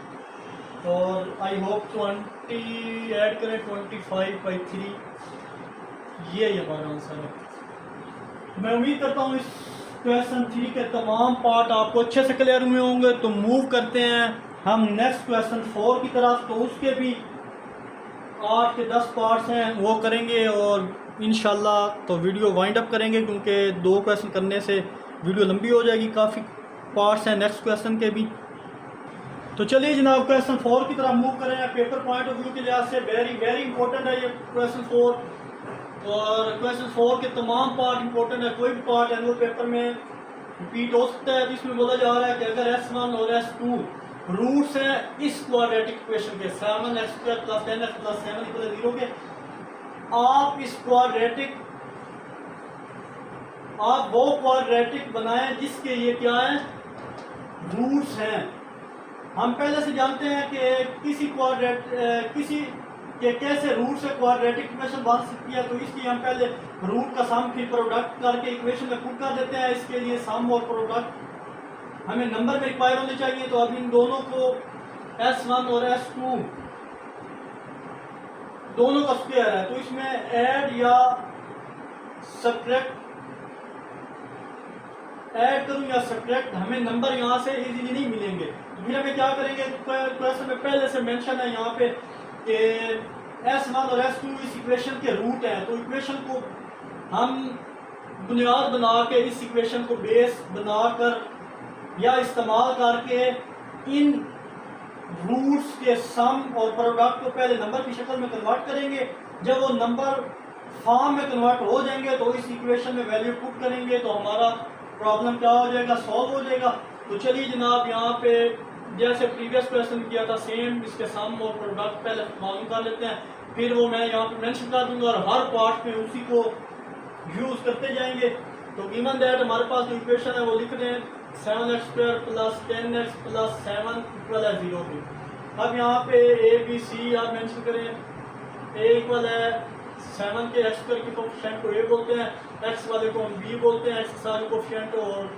और आई होप 20 ऐड करें 25/3, ये हमारा आंसर है। मैं उम्मीद करता हूँ इस क्वेश्चन 3 के तमाम पार्ट आपको अच्छे से क्लियर हुए होंगे। तो मूव करते हैं हम नेक्स्ट क्वेश्चन 4 की तरफ, तो उसके भी 8 के 10 पार्ट्स हैं वो करेंगे और इंशाल्लाह तो वीडियो वाइंड अप करेंगे, क्योंकि 2 क्वेश्चन करने से वीडियो लंबी हो जाएगी, काफ़ी पार्ट्स हैं नेक्स्ट क्वेश्चन के भी। तो चलिए जनाब क्वेश्चन 4 की तरफ मूव करें। पेपर पॉइंट ऑफ व्यू के लिहाज से वेरी वेरी इंपॉर्टेंट है ये क्वेश्चन 4। और क्वेश्चन 4 के तमाम पार्ट इंपॉर्टेंट है, कोई भी पार्ट एनुअल पेपर में रिपीट हो सकता है। तो इसमें बोला जा रहा है कि अगर S1 और S2 रूट्स हैं इस क्वाड्रेटिक इक्वेशन के 7x² + 10x + 7 = 0 के, आप इस क्वाड्रेटिक आप वो क्वाड्रेटिक बनाएं जिसके ये क्या है, रूट्स हैं। हम पहले से जानते हैं कि किसी के कैसे रूट से क्वाड्रेटिक इक्वेशन बन सकती है, तो इसलिए हम पहले रूट का सम फिर प्रोडक्ट करके इक्वेशन में पुट कर देते हैं। इसके लिए सम और प्रोडक्ट हमें नंबर में रिक्वायर होने चाहिए। तो अब इन दोनों को S1 और S2 दोनों का स्क्वायर है, तो इसमें ऐड या सब्ट्रैक्ट ऐड करूं या सब्ट्रैक्ट, हमें नंबर यहाँ से इजीली नहीं मिलेंगे। तो फिर हमें क्या करेंगे, क्वेश्चन में पहले से मेंशन है यहाँ पे कि S1 और S2 इस इक्वेशन के रूट हैं। तो इक्वेशन को हम बुनियाद बना के इस इक्वेशन को बेस बनाकर या इस्तेमाल करके इन रूट्स के सम और प्रोडक्ट को पहले नंबर की शक्ल में कन्वर्ट करेंगे। जब वो नंबर फॉर्म में कन्वर्ट हो जाएंगे तो इस इक्वेशन में वैल्यू पुट करेंगे, तो हमारा प्रॉब्लम क्या हो जाएगा, सॉल्व हो जाएगा। तो चलिए जनाब, यहाँ पे जैसे प्रीवियस क्वेश्चन किया था सेम इसके सम और प्रोडक्ट पहले मालूम कर लेते हैं, फिर वो मैं यहाँ पे मेंशन कर दूंगा और हर पार्ट में उसी को यूज करते जाएंगे। तो गिवन दैट हमारे पास जो इक्वेशन है वो लिख रहे हैं 7x² + 10x + 7 = 0 पे। अब यहाँ पे A B C आप मेंशन करें। A इक्वल है 7 के x² के कोफिशिएंट को A बोलते हैं, x वाले को हम B बोलते हैं, x सारे कोफिशिएंट, और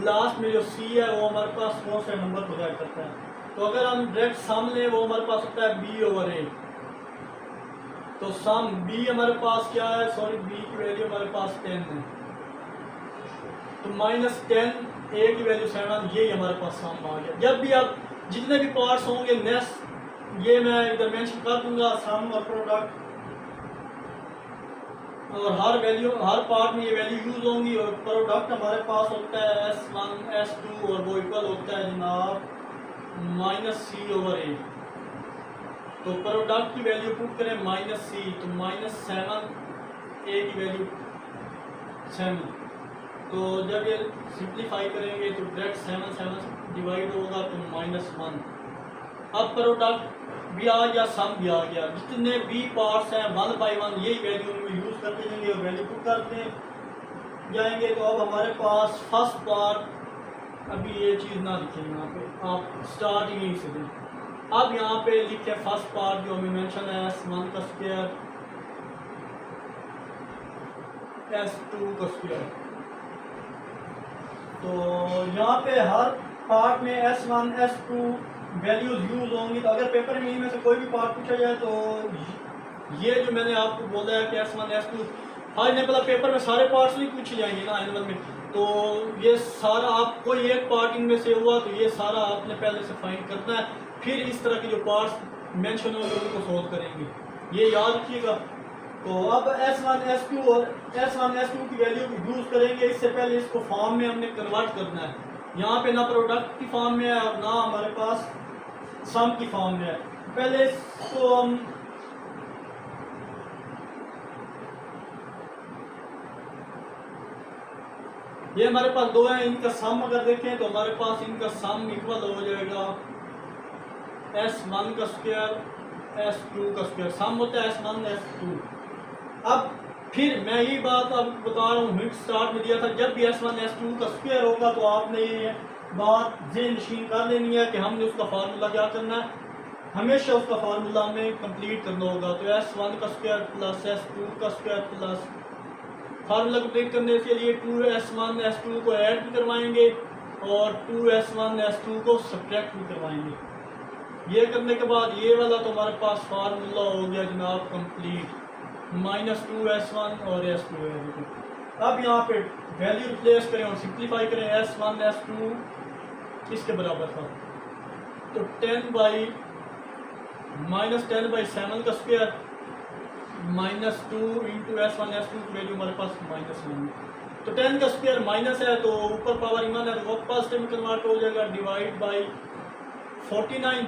लास्ट में जो C है वो हमारे पास कौन सा नंबर प्रोवाइड करता है। तो अगर हम डायरेक्ट सम लें वो हमारे पास होता है B/A। तो सम B हमारे पास क्या है, सॉरी B की वैल्यू हमारे पास 10 है, तो -10 A की वैल्यू 7, ये हमारे पास सम आ गया। जब भी आप जितने भी पार्ट्स होंगे नेक्स्ट ये मैं इधर मेंशन कर दूंगा सम और प्रोडक्ट, और हर पार्ट में ये वैल्यू यूज होंगी। और प्रोडक्ट हमारे पास होता है S1 S2 और वो इक्वल होता है जनाब -C/A। तो प्रोडक्ट की वैल्यू पुट करें -C, तो -7 A की वैल्यू 7। तो जब ये सिंप्लीफाई करेंगे तो डायरेक्ट 7 डिवाइड होगा तो -1। अब प्रोडक्ट भी आ गया, सम भी आ गया, जितने भी पार्ट्स हैं 1 बाई 1 यही वैल्यू में यूज करते जाएंगे और वैल्यू पुट करते जाएंगे। तो अब हमारे पास फर्स्ट पार्ट, अभी ये चीज़ ना लिखें यहाँ पे, आप स्टार्टिंग ही से दें। अब यहाँ पे लिखे फर्स्ट पार्ट जो हमें मेंशन है S1 का स्क्वायर S2 का स्क्वायर। तो यहाँ पे हर पार्ट में S1 S2 वैल्यूज यूज होंगी। तो अगर पेपर में इनमें से कोई भी पार्ट पूछा जाए तो ये जो मैंने आपको बोला है कि S1 S2, हाँ इन्हें पेपर में सारे पार्ट्स नहीं पूछे जाएंगे ना एनुअल में, तो ये सारा आप कोई एक पार्ट इनमें से हुआ तो ये सारा आपने पहले से फाइंड करना है, फिर इस तरह के जो पार्ट्स मेंशन होंगे उनको सोल्व करेंगे, ये याद रखिएगा। तो अब S1 S2 और S1 S2 की वैल्यू यूज करेंगे। इससे पहले इसको फॉर्म में हमने कन्वर्ट करना है। यहाँ पे ना प्रोडक्ट की फॉर्म में है और ना हमारे पास सम की फॉर्म में है। पहले इसको हम ये हमारे पास दो हैं, इनका सम अगर देखें तो हमारे पास इनका सम इक्वल हो जाएगा S1 का स्क्वायर S2 का स्क्वायर, सम होता है S1 S2। अब फिर मैं यही बात अब बता रहा हूँ, हिट स्टार्ट में दिया था, जब भी S1 S2 का स्क्वायर होगा तो आपने ये बात ज़हन नशीन कर लेनी है कि हमने उसका फार्मूला क्या करना है, हमेशा उसका फार्मूला हमें कंप्लीट करना होगा। तो S1 का स्क्वायर प्लस S2 का स्क्वायर प्लस फार्मूला कंप्लीट करने के लिए 2S1 S2 को ऐड भी करवाएंगे और 2S1 S2 को सब्ट्रैक्ट भी करवाएंगे। ये करने के बाद ये वाला तो हमारे पास फार्मूला हो गया जनाब कंप्लीट, -2S1 और S2 है। अब यहाँ पे वैल्यू रिप्लेस करें और सिंप्लीफाई करें। S1 S2 इसके बराबर था, तो 10/7 का स्क्वायर -2 इंटू S1 S2 की वैल्यू हमारे पास -1। तो 10 का स्क्वायर माइनस है तो ऊपर पावर इवन है तो वो पॉजिटिव में कन्वर्ट हो जाएगा, डिवाइड बाई 49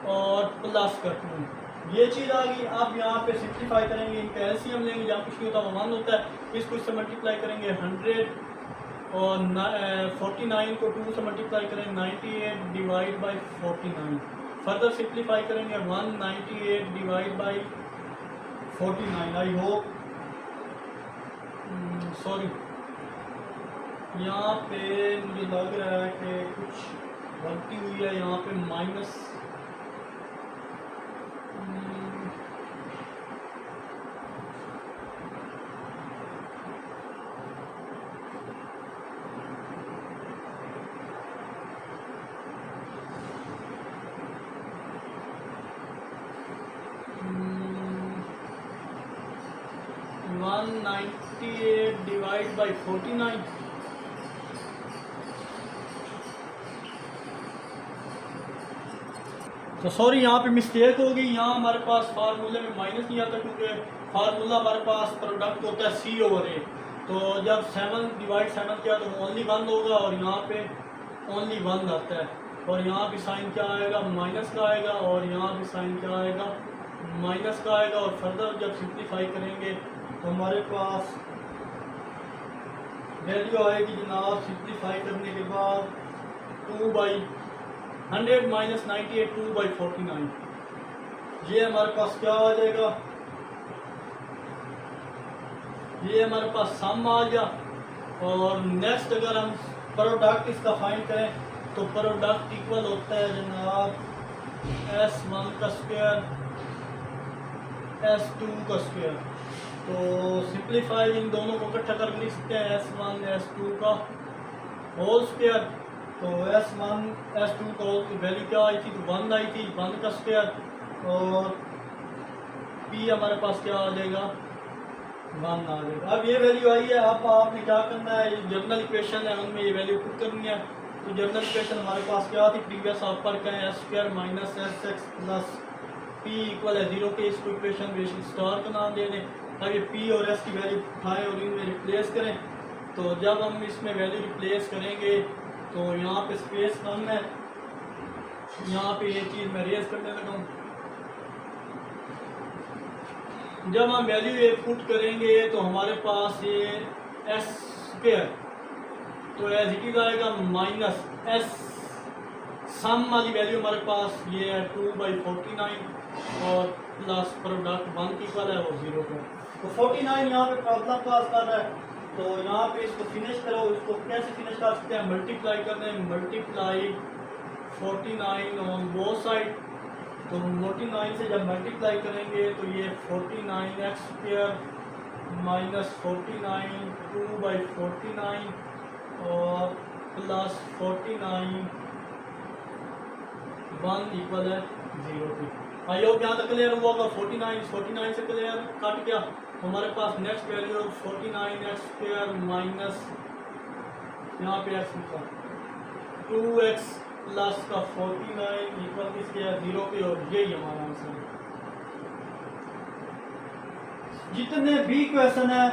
और प्लस का 2। ये चीज़ आ गई। अब यहाँ पे सिंप्लीफाई करेंगे, इनका एलसीएम लेंगे, जहाँ कुछ नहीं होता वो 1 होता है, इसको इससे मल्टीप्लाई करेंगे 100 और 49 को 2 से मल्टीप्लाई करेंगे 98 डिवाइड बाई 49। फर्दर सिंप्लीफाई करेंगे 198 divide by 49। I hope sorry यहाँ पे मुझे लग रहा है कि कुछ गलती हुई है, यहाँ पे माइनस 198 डिवाइड बाई 49। तो सॉरी यहाँ पे मिस्टेक हो गई, यहाँ हमारे पास फार्मूले में माइनस नहीं आता क्योंकि फार्मूला हमारे पास प्रोडक्ट होता है सी ओवर ए। तो जब 7 डिवाइड 7 किया तो ओनली 1 होगा और यहाँ पे ओनली 1 आता है, और यहाँ भी साइन क्या आएगा, माइनस का आएगा, और यहाँ भी साइन क्या आएगा, माइनस का आएगा। और फर्दर जब सिंप्लीफाई करेंगे तो हमारे पास वैल्यू आएगी जनाब, सिंप्लीफाई करने के बाद 2/100 माइनस 98 2/49। ये हमारे पास क्या आ जाएगा, ये हमारे पास सम आ गया। और नेक्स्ट अगर हम प्रोडक्ट इसका फाइंड करें तो प्रोडक्ट इक्वल होता है जनाब S1 का स्क्वायर S2 का स्क्वायर। तो सिंप्लीफाई इन दोनों को इकट्ठा कर लिख सकते हैं S1 S2 का होल स्क्वायर। तो S1 S2 का होल की वैल्यू क्या आई थी, तो 1 आई थी, 1 का स्क्वायर, और P हमारे पास क्या आ जाएगा, 1 आ जाएगा। अब ये वैल्यू आई है, अब आपने क्या करना है, ये जर्नल इक्वेशन है उनमें ये वैल्यू पुट करनी है। तो जर्नल इक्वेशन हमारे पास क्या थी, प्रीवियस आप पर क्या है, S square minus s x plus p equal है 0 के। इसको इक्वेशन बेसिक स्टार का नाम दे दें। अब ये पी और एस की वैल्यू उठाएं और इनमें रिप्लेस करें। तो जब हम इसमें वैल्यू रिप्लेस करेंगे तो यहाँ पे स्पेस कम है, यहाँ पे ये चीज़ मैं रेज करने लगा हूँ। जब हम वैल्यू ये पुट करेंगे तो हमारे पास ये एस स्क्वायर, तो एज इट इज आएगा माइनस एस सम वाली वैल्यू हमारे पास ये है 2/49 और प्लस प्रोडक्ट 1 की इक्वल है वो 0 का। तो 49 यहाँ पे प्रॉब्लम पास कर रहा है, तो यहाँ पे इसको फिनिश करो। इसको कैसे फिनिश कर सकते हैं, मल्टीप्लाई कर दें, मल्टीप्लाई 49 ऑन बोथ साइड। तो 49 से जब मल्टीप्लाई करेंगे तो ये 49x स्क्वायर माइनस 49 2/49 और प्लस 49 1 इक्वल है 0 की। आई होप यहाँ तक क्लियर हुआ होगा। 49 से क्लियर कट गया, हमारे पास next value 49x square minus यहाँ पे x लिखा 2x प्लस का 49 इक्वल किसके है 0 के, और यही हमारा आंसर है। जितने भी क्वेश्चन है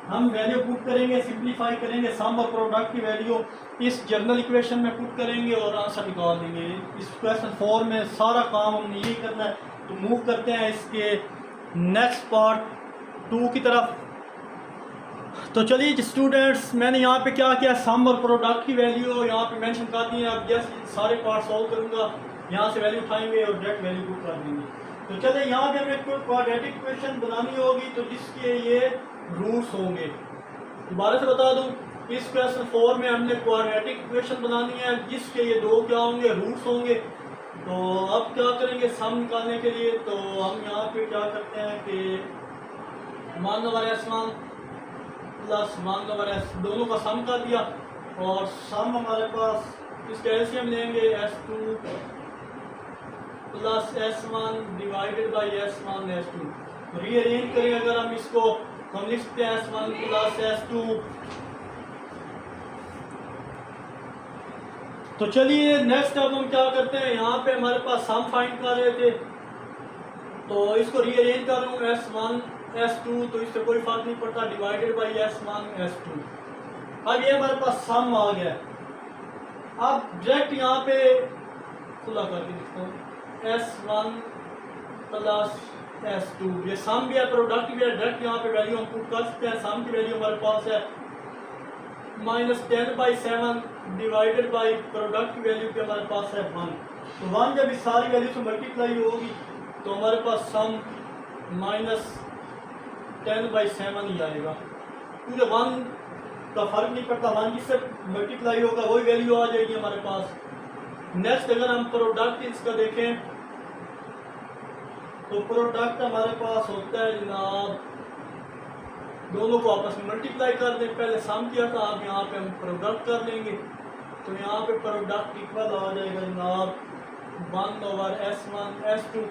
हम वैल्यू पुट करेंगे, सिंप्लीफाई करेंगे, सम और प्रोडक्ट की वैल्यू इस जर्नल इक्वेशन में पुट करेंगे और आंसर निकाल देंगे। इस क्वेश्चन 4 में सारा काम हमने यही करना है। तो मूव करते हैं इसके नेक्स्ट पार्ट 2 की तरफ। तो चलिए स्टूडेंट्स, मैंने यहाँ पे क्या किया, सम और प्रोडक्ट की वैल्यू यहाँ पे मेंशन कर दी है। अब जस्ट सारे पार्ट सॉल्व करूँगा, यहाँ से वैल्यू उठाएंगे और डायरेक्ट वैल्यू पुट कर देंगे। तो चलिए यहाँ पे हमें कोई क्वाड्रेटिक इक्वेशन बनानी होगी तो जिसके ये रूट्स होंगे। दोबारा से बता दूँ, इस क्वेश्चन 4 में हमने क्वाड्रेटिक इक्वेशन बनानी है जिसके ये दो क्या होंगे, रूट्स होंगे। तो अब क्या करेंगे सम निकालने के लिए, तो हम यहाँ पे क्या करते हैं कि 1/S1 प्लस 1/S दोनों का सम कर दिया, और सम हमारे पास इसका एलसीएम लेंगे S2 plus S1 divided by S1 S2। तो रीअरेंज करें अगर हम इसको, तो हम लिख सकते हैं S1 प्लस S2। तो चलिए नेक्स्ट अब हम क्या करते हैं, यहाँ पे हमारे पास सम फाइंड कर रहे थे तो इसको रीअरेंज कर रहा हूँ S1 S2, तो इससे कोई फर्क नहीं पड़ता, डिवाइडेड बाई S1 S2। अब ये हमारे पास सम आ गया। अब डायरेक्ट यहाँ पे खुला करके लिखता हूँ S1 प्लस S2। ये सम भी है, प्रोडक्ट भी है, डायरेक्ट यहाँ पे वैल्यू हम पुट कर सकते हैं। सम की वैल्यू हमारे पास है -10/7 डिवाइडेड बाई प्रोडक्ट की वैल्यू भी हमारे पास है 1। तो 1 जब इस सारी वैल्यू से मल्टीप्लाई होगी तो हमारे पास सम -10/7 ही आएगा। पूरे 1 का फर्क नहीं पड़ता, 1 जिससे मल्टीप्लाई होगा वही वैल्यू आ जाएगी हमारे पास। नेक्स्ट अगर हम प्रोडक्ट इसका देखें तो प्रोडक्ट हमारे पास होता है जनाब, दोनों को आपस में मल्टीप्लाई कर दें। पहले सम किया था, अब यहाँ पे हम प्रोडक्ट कर लेंगे। तो यहाँ पे प्रोडक्ट इक्वल आ जाएगा जनाब 1/S1 S2।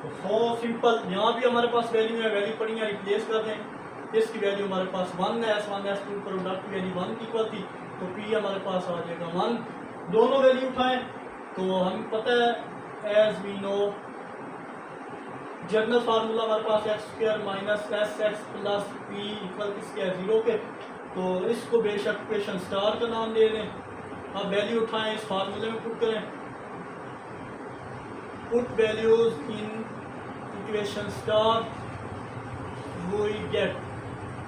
तो सो सिंपल, यहाँ भी हमारे पास वैल्यू है, वैल्यू पड़ी है, रिप्लेस कर दें। इसकी वैल्यू हमारे पास 1 है, S1 S2, प्रोडक्ट की वैल्यू 1 इक्वल थी, तो P हमारे पास आ जाएगा 1। दोनों वैल्यू उठाएं तो हमें पता है as we know general formula हमारे पास x² - sx plus p equal किसके है 0 के। तो इसको बेशक इक्वेशन स्टार का नाम दे दें। अब वैल्यू उठाएं, इस फार्मूले में पुट करें, put values in equation star we get.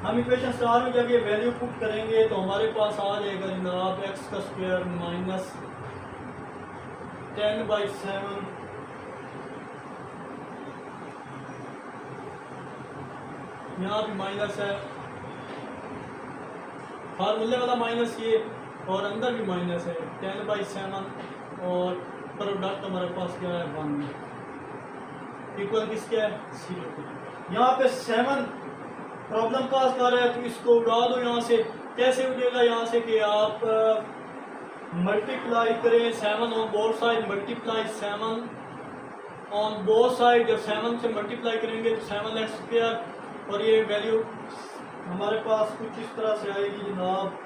हम इक्वेशन स्टार में जब ये वैल्यू पुट करेंगे तो हमारे पास आ जाएगा जनाब x² - 10/7 यहाँ भी माइनस है, फार्मूले वाला माइनस ये, और अंदर भी माइनस है 10/7, और प्रोडक्ट हमारे पास क्या है 1 इक्वल किसके है 0 के। यहाँ पे 7 प्रॉब्लम पास कर रहा है, तो इसको उड़ा दो यहाँ से। कैसे उड़ेगा यहाँ से कि आप मल्टीप्लाई करें 7 on both side, multiply 7 on both side. जब 7 से मल्टीप्लाई करेंगे तो 7x², और ये वैल्यू हमारे पास कुछ इस तरह से आएगी जनाब,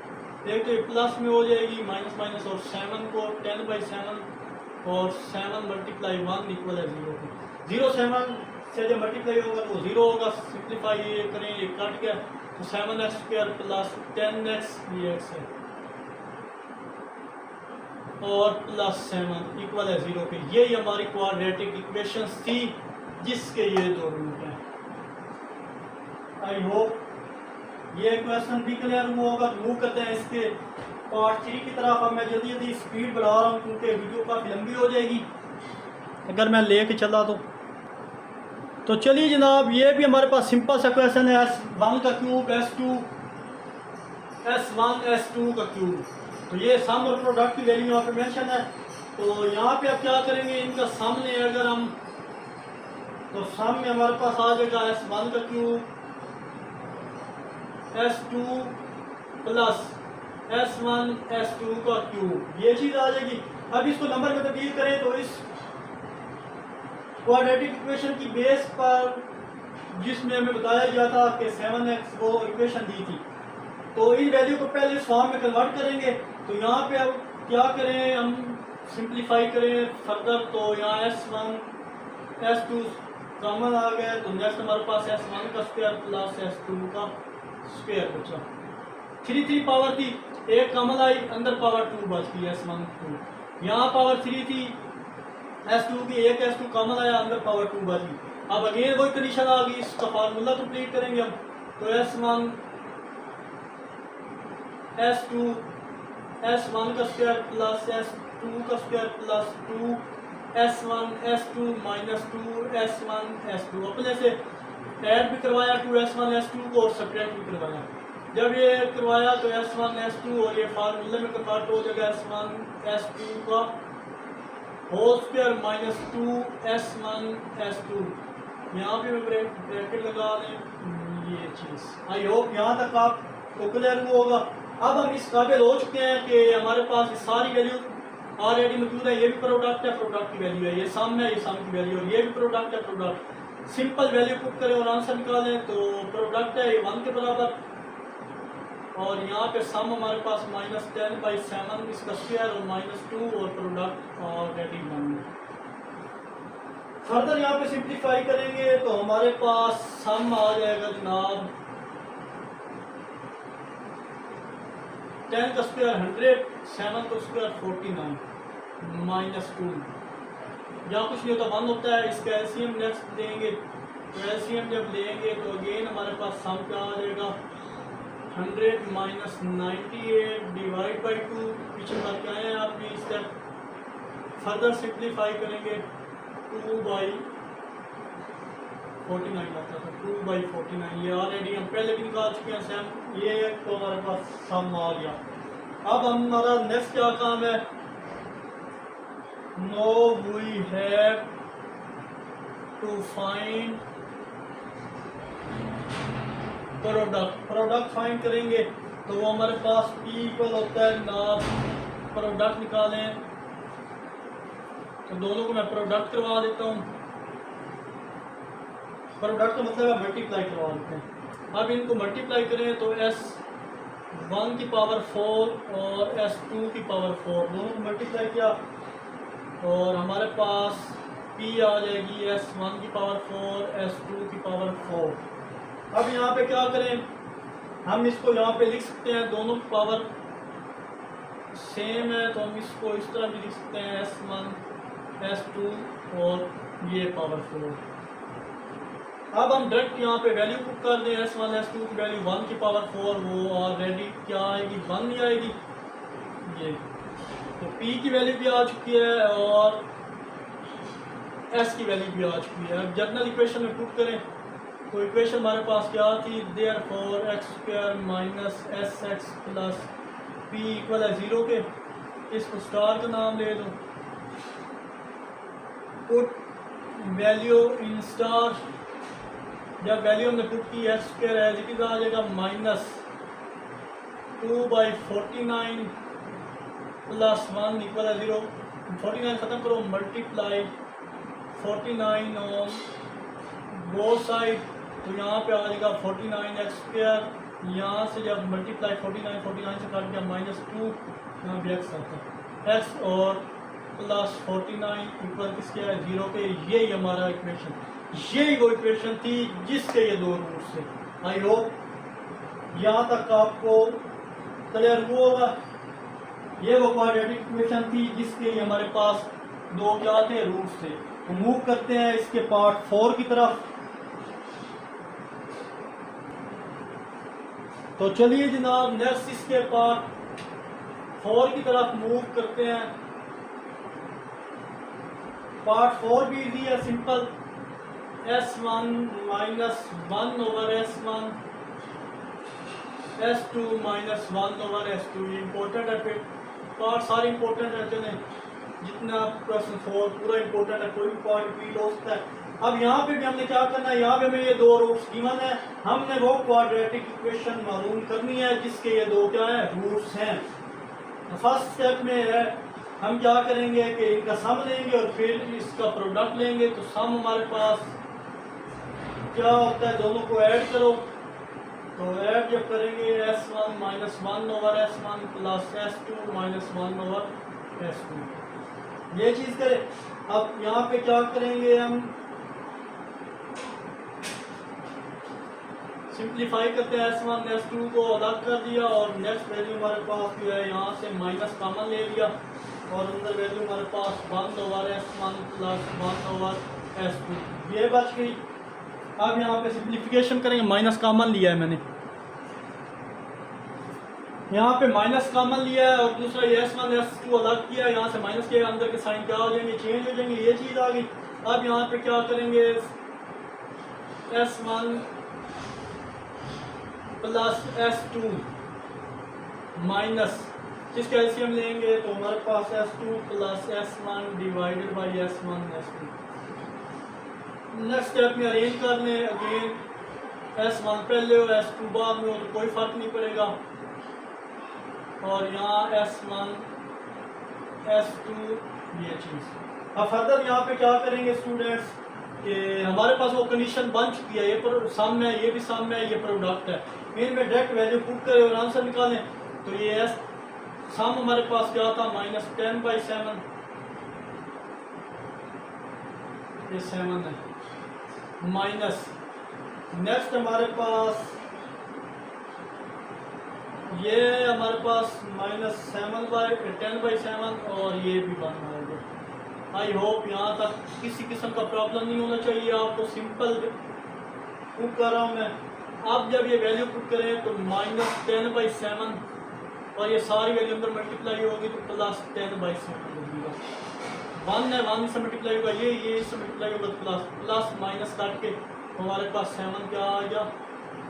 एक तो प्लस में हो जाएगी, माइनस माइनस, और 7 को 10/7 और 7 × 1 इक्वल है 0 के। 0 7 से जब मल्टीप्लाई होगा तो 0 होगा। सिंप्लीफाई ये करें, ये कट गया, तो 7x² प्लस 10x ये x है, और प्लस 7 इक्वल है 0 के। ये हमारी क्वाड्रेटिक इक्वेशन थी जिसके ये दो रूट हैं। आई होप ये क्वेश्चन भी क्लियर हुआ होगा। मूव करते हैं इसके पार्ट 3 की तरफ। अब मैं जल्दी जल्दी स्पीड बढ़ा रहा हूँ क्योंकि वीडियो काफ़ी लंबी हो जाएगी अगर मैं लेके चला तो चलिए जनाब, ये भी हमारे पास सिंपल सा क्वेश्चन है। S1 का क्यूब S1 S2 का क्यूब। तो ये सम और प्रोडक्ट की वैल्यू यहाँ पे मेंशन है। तो यहाँ पे अब क्या करेंगे, इनका सम लें अगर हम, तो सम में हमारे पास आ जाएगा S1 का cube S2 plus S1 S2 का क्यूब, ये चीज़ आ जाएगी। अब इसको नंबर में तब्दील करें तो इस क्वाड्रेटिक इक्वेशन की बेस पर, जिसमें हमें बताया गया था कि 7x वो इक्वेशन दी थी, तो इन वैल्यू को पहले इस फॉर्म में कन्वर्ट करेंगे। तो यहाँ पे अब क्या करें, हम सिंप्लीफाई करें फर्दर। तो यहाँ S1 S2 कॉमन आ गया, तो नेक्स्ट हमारे पास S1 का स्क्वायर प्लस S2 का स्क्वायर बचा। 3 पावर थी, एक कॉमन आई, अंदर पावर 2 बच गई S1 2। यहाँ पावर 3 थी S2 की, एक S2 कॉमन आया, अंदर पावर 2 बच गई। अब अगेन वही कंडीशन आ गई, इसका फार्मूला कंप्लीट करेंगे हम। तो S1 S1 का स्क्वायर प्लस S2 का square plus 2 S1 S2 minus 2 S1 S2। अपने से ऐड भी करवाया 2S1 S2 को और सब्ट्रैक्ट भी करवाया। जब ये करवाया तो S1 S2 और ये फार्मूले में कन्वर्ट हो जाएगा S1 S2 का whole square minus 2 S1 S2। यहाँ भी मैं ब्रैकेट लगा दें ये चीज़। आई होप यहाँ तक आपको क्लियर हुआ होगा। अब हम इस काबिल हो चुके हैं कि हमारे पास ये सारी वैल्यू ऑलरेडी मौजूद है। ये भी प्रोडक्ट है, प्रोडक्ट की वैल्यू है, ये सम है, ये सम की वैल्यू है, ये भी प्रोडक्ट है, प्रोडक्ट। सिंपल वैल्यू पुट करें और आंसर निकालें तो प्रोडक्ट है ये 1 के बराबर, और यहाँ पे सम हमारे पास -10/7 इसका स्क्वायर और -2 और प्रोडक्ट ऑलरेडी 1। फर्दर यहाँ पे सिंप्लीफाई करेंगे तो हमारे पास सम आ जाएगा जनाब 10 का स्क्वायर 100, 7 का स्क्वायर 49 -2 या कुछ नहीं होता, 1 होता है। इसका एलसीएम नेक्स्ट देंगे, तो एलसीएम जब लेंगे तो अगेन हमारे पास सम क्या आ जाएगा, 100 माइनस 98 डिवाइड बाई 2। पीछे बात क्या है, आप ये स्टेप फर्दर सिंप्लीफाई करेंगे, 2 बाई 49 आता था, 2 बाई 49। ये ऑलरेडी हम पहले भी निकाल चुके हैं सैम, ये तो हमारे पास सम आ गया। अब हमारा नेक्स्ट क्या काम है, no we have to find product find करेंगे, तो वो हमारे पास P इक्वल होता है ना, प्रोडक्ट निकालें, तो दोनों को मैं प्रोडक्ट करवा देता हूँ। प्रोडक्ट का मतलब है मल्टीप्लाई करवा देते हैं। अब इनको मल्टीप्लाई करें तो S1 की पावर 4 और S2 की पावर 4 दोनों को मल्टीप्लाई किया और हमारे पास P आ जाएगी S1 की पावर 4 S2 की पावर 4। अब यहाँ पे क्या करें, हम इसको यहाँ पे लिख सकते हैं, दोनों की पावर सेम है तो हम इसको इस तरह भी लिख सकते हैं, S1 S2 और ये पावर 4। अब हम डायरेक्ट यहाँ पे वैल्यू पुट कर दें, S1 S2 की वैल्यू 1 की पावर 4, वो ऑलरेडी क्या आएगी, 1 ही आएगी। ये तो P की वैल्यू भी आ चुकी है और S की वैल्यू भी आ चुकी है। अब जनरल इक्वेशन में पुट करें तो इक्वेशन हमारे पास क्या थी, therefore x square minus s x plus p equal है 0 के। इसको स्टार का नाम ले दो, पुट वैल्यू इन स्टार। जब वैल्यू हमने पुट की x square as it is आ जाएगा माइनस 2 बाई 49 प्लस 1 इक्वल है 0। 49 खत्म करो, मल्टीप्लाई 49 ऑन बोथ साइड, तो यहाँ पे आ जाएगा 49 एक्स स्क्वायर, यहाँ से जब मल्टीप्लाई 49 से काट गया -2, यहाँ भी एक्स आता है, एक्स और प्लस 49 इक्वल किसके है 0 के। यही हमारा इक्वेशन, यही वो इक्वेशन थी जिसके ये दो रूट्स थे। आई होप यहाँ तक आपको क्लियर हुआ होगा। ये वो क्वाड्रेटिक इक्वेशन थी जिसके हमारे पास दो क्या थे, रूट्स थे। तो मूव करते हैं इसके पार्ट 4 की तरफ। तो चलिए जनाब नेक्स्ट इसके पार्ट 4 की तरफ मूव करते हैं। पार्ट 4 भी इजी है, simple, S1 minus 1 over S1 S2 minus 1 over S2। ये इम्पोर्टेंट है, फिर पार्ट सारे इम्पोर्टेंट है, चलें जितना प्रश्न 4 पूरा इम्पोर्टेंट है, कोई भी पार्ट रिपीट हो सकता है। अब यहाँ पे भी हमने क्या करना है, यहाँ पे हमें ये दो रूट्स गिवन है, हमने वो क्वाड्रेटिक इक्वेशन मालूम करनी है जिसके ये दो क्या है, रूट्स हैं। फर्स्ट स्टेप में है हम क्या करेंगे कि इनका सम लेंगे और फिर इसका प्रोडक्ट लेंगे। तो सम हमारे पास क्या होता है, दोनों को ऐड करो, तो ऐड जब करेंगे S1 minus 1 over S1 plus S2 minus 1 over S2, ये चीज करें। अब यहाँ पे क्या करेंगे, हम सिंप्लीफाई करते हैं, S1 S2 को अलग कर दिया और नेक्स्ट वैल्यू हमारे पास जो है यहाँ से माइनस कॉमन ले लिया और अंदर वैल्यू हमारे पास 1 over S1 plus 1 over S2, ये बच गई। अब यहाँ पे सिंप्लीफिकेशन करेंगे, माइनस कॉमन लिया है मैंने, यहाँ पे माइनस कॉमन लिया है और दूसरा ये S1 S2 अलग किया है, यहाँ से माइनस किया, अंदर के साइन क्या हो जाएंगे, चेंज हो जाएंगे, ये चीज़ आ गई। अब यहाँ पे क्या करेंगे, S1 प्लस S2 माइनस, जिसका एलसीएम लेंगे तो हमारे पास S2 plus S1 divided by S1 S2। Next step में अरेंज कर लें, अगेन S1 पहले हो S2 बाद में हो तो कोई फर्क नहीं पड़ेगा, और यहाँ S1 S2 ये चीज़। अब फर्दर यहाँ पे क्या करेंगे स्टूडेंट्स कि हमारे पास वो कंडीशन बन चुकी है, ये सम है, ये भी सम है, ये प्रोडक्ट है, इनमें डायरेक्ट वैल्यू पुट करें और आंसर निकालें। तो ये सम हमारे पास क्या था, -10/7, ये 7 है, माइनस नेक्स्ट हमारे पास ये हमारे पास -10/7 और ये भी 1 आएगा। आई होप यहाँ तक किसी किस्म का प्रॉब्लम नहीं होना चाहिए आपको। सिंपल पुट कर रहा हूँ मैं। अब जब ये वैल्यू पुट करें तो -10/7 और ये सारी वैल्यू अंदर मल्टीप्लाई होगी तो +10/7 होगी। 1 है, 1 से मल्टीप्लाई होगा, ये इससे मल्टीप्लाई होगा तो प्लस माइनस करके हमारे पास 7 क्या आ गया,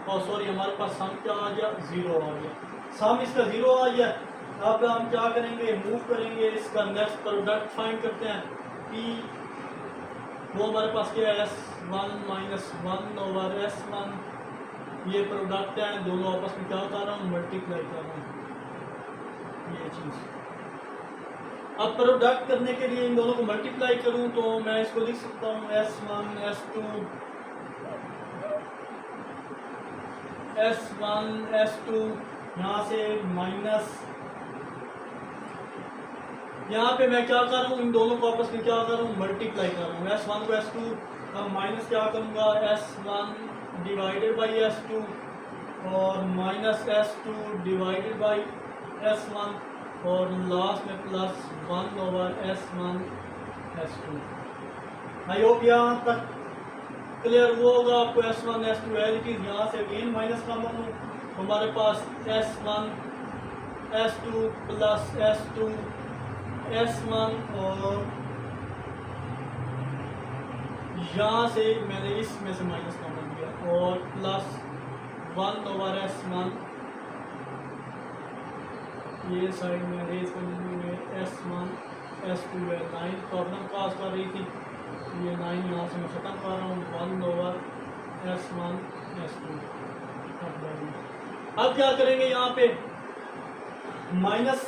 और सॉरी हमारे पास सम क्या आ गया, 0 आ गया। सम इसका 0 आ गया। अब हम क्या करेंगे, मूव करेंगे, इसका नेक्स्ट प्रोडक्ट फाइंड करते हैं। पी वो हमारे पास क्या है, S1 - 1/S1, ये प्रोडक्ट है, दोनों आपस में क्या कर रहा हूँ, मल्टीप्लाई कर रहा हूँ ये चीज़। अब प्रोडक्ट करने के लिए इन दोनों को मल्टीप्लाई करूं तो मैं इसको लिख सकता हूँ S1 S2 यहाँ से माइनस, यहाँ पे मैं क्या कर रहा हूँ, इन दोनों को आपस में क्या कर रहा हूँ, मल्टीप्लाई कर रहा हूँ। S1 को S2 अब माइनस क्या करूँगा, S1 डिवाइडेड बाई S2 और minus S2 divided by S1 और लास्ट में +1/S1 S2। आई होप यहाँ तक क्लियर वो होगा आपको। S1 S2 as it is, यहाँ से अगेन माइनस कॉमन हो, हमारे पास S1 S2 plus S2 S1 और यहाँ से मैंने इसमें से माइनस कॉमन किया और +1/S1, ये साइड में रेज करने में S1 S2 है। 9 प्रॉब्लम पास कर रही थी, ये 9 यहाँ से मैं ख़त्म कर रहा हूँ, 1/S1 S2। अब क्या करेंगे, यहाँ पे माइनस,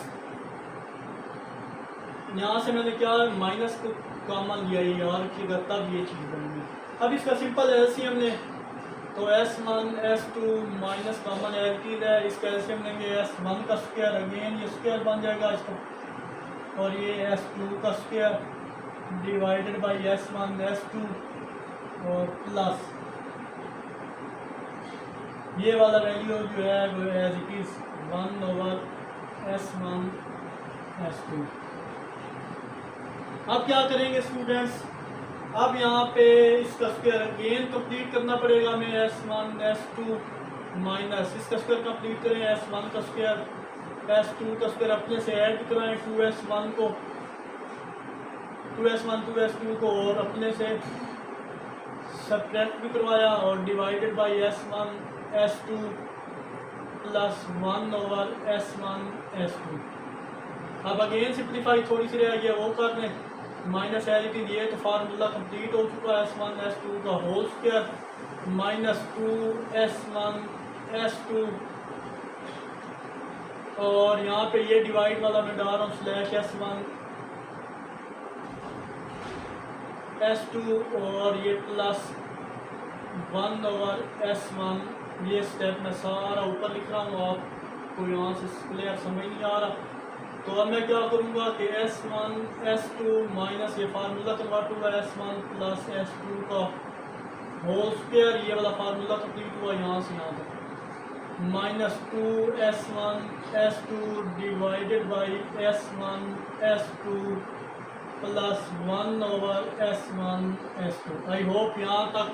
यहाँ से मैंने क्या माइनस को कॉमन लिया, ये याद रखिएगा, तब ये चीज़ बनेगी। अब इसका सिंपल एलसीएम ले तो S1 S2 माइनस कॉमन एलटीज है, इसका एलसीएम लेंगे S1 का स्क्वायर, अगेन ये स्क्वायर बन जाएगा इसका, और ये S2 का square divided by S1 S2 और प्लस ये वाला वैल्यू जो है वो as it is 1/S1 S2। अब क्या करेंगे स्टूडेंट्स, अब यहाँ पे इसका स्क्वायर अगेन कंप्लीट करना पड़ेगा। मैं S1 S2 माइनस इसका स्क्वायर कंप्लीट करें, S1 का स्क्वायर S2 का स्क्वायर अपने से ऐड कराएं 2S1 को, 2S1 2S2 को, और अपने से सब्ट्रैक्ट भी करवाया और divided by S1 S2 plus 1/S1 S2। अब अगेन सिंप्लीफाई थोड़ी सी रह गया, वो कर लें, माइनस एज इट इज, ये तो फार्मूला कंप्लीट हो चुका है। S1 S2 का होल स्क्वायर -2S1 S2 और यहाँ पे ये डिवाइड वाला मैं डाल रहा हूँ /S1 S2 और ये प्लस 1/S1। ये स्टेप मैं सारा ऊपर लिख रहा हूँ, आपको यहाँ से क्लियर समझ नहीं आ रहा। तो अब मैं क्या करूँगा कि S1 S2 माइनस ये फार्मूला कन्वर्ट हुआ S1 प्लस S2 का होल स्क्वायर, ये वाला फार्मूला कंप्लीट हुआ यहाँ से यहाँ तक, -2S1 S2 divided by S1 S2 plus 1/S1 S2। I hope यहाँ तक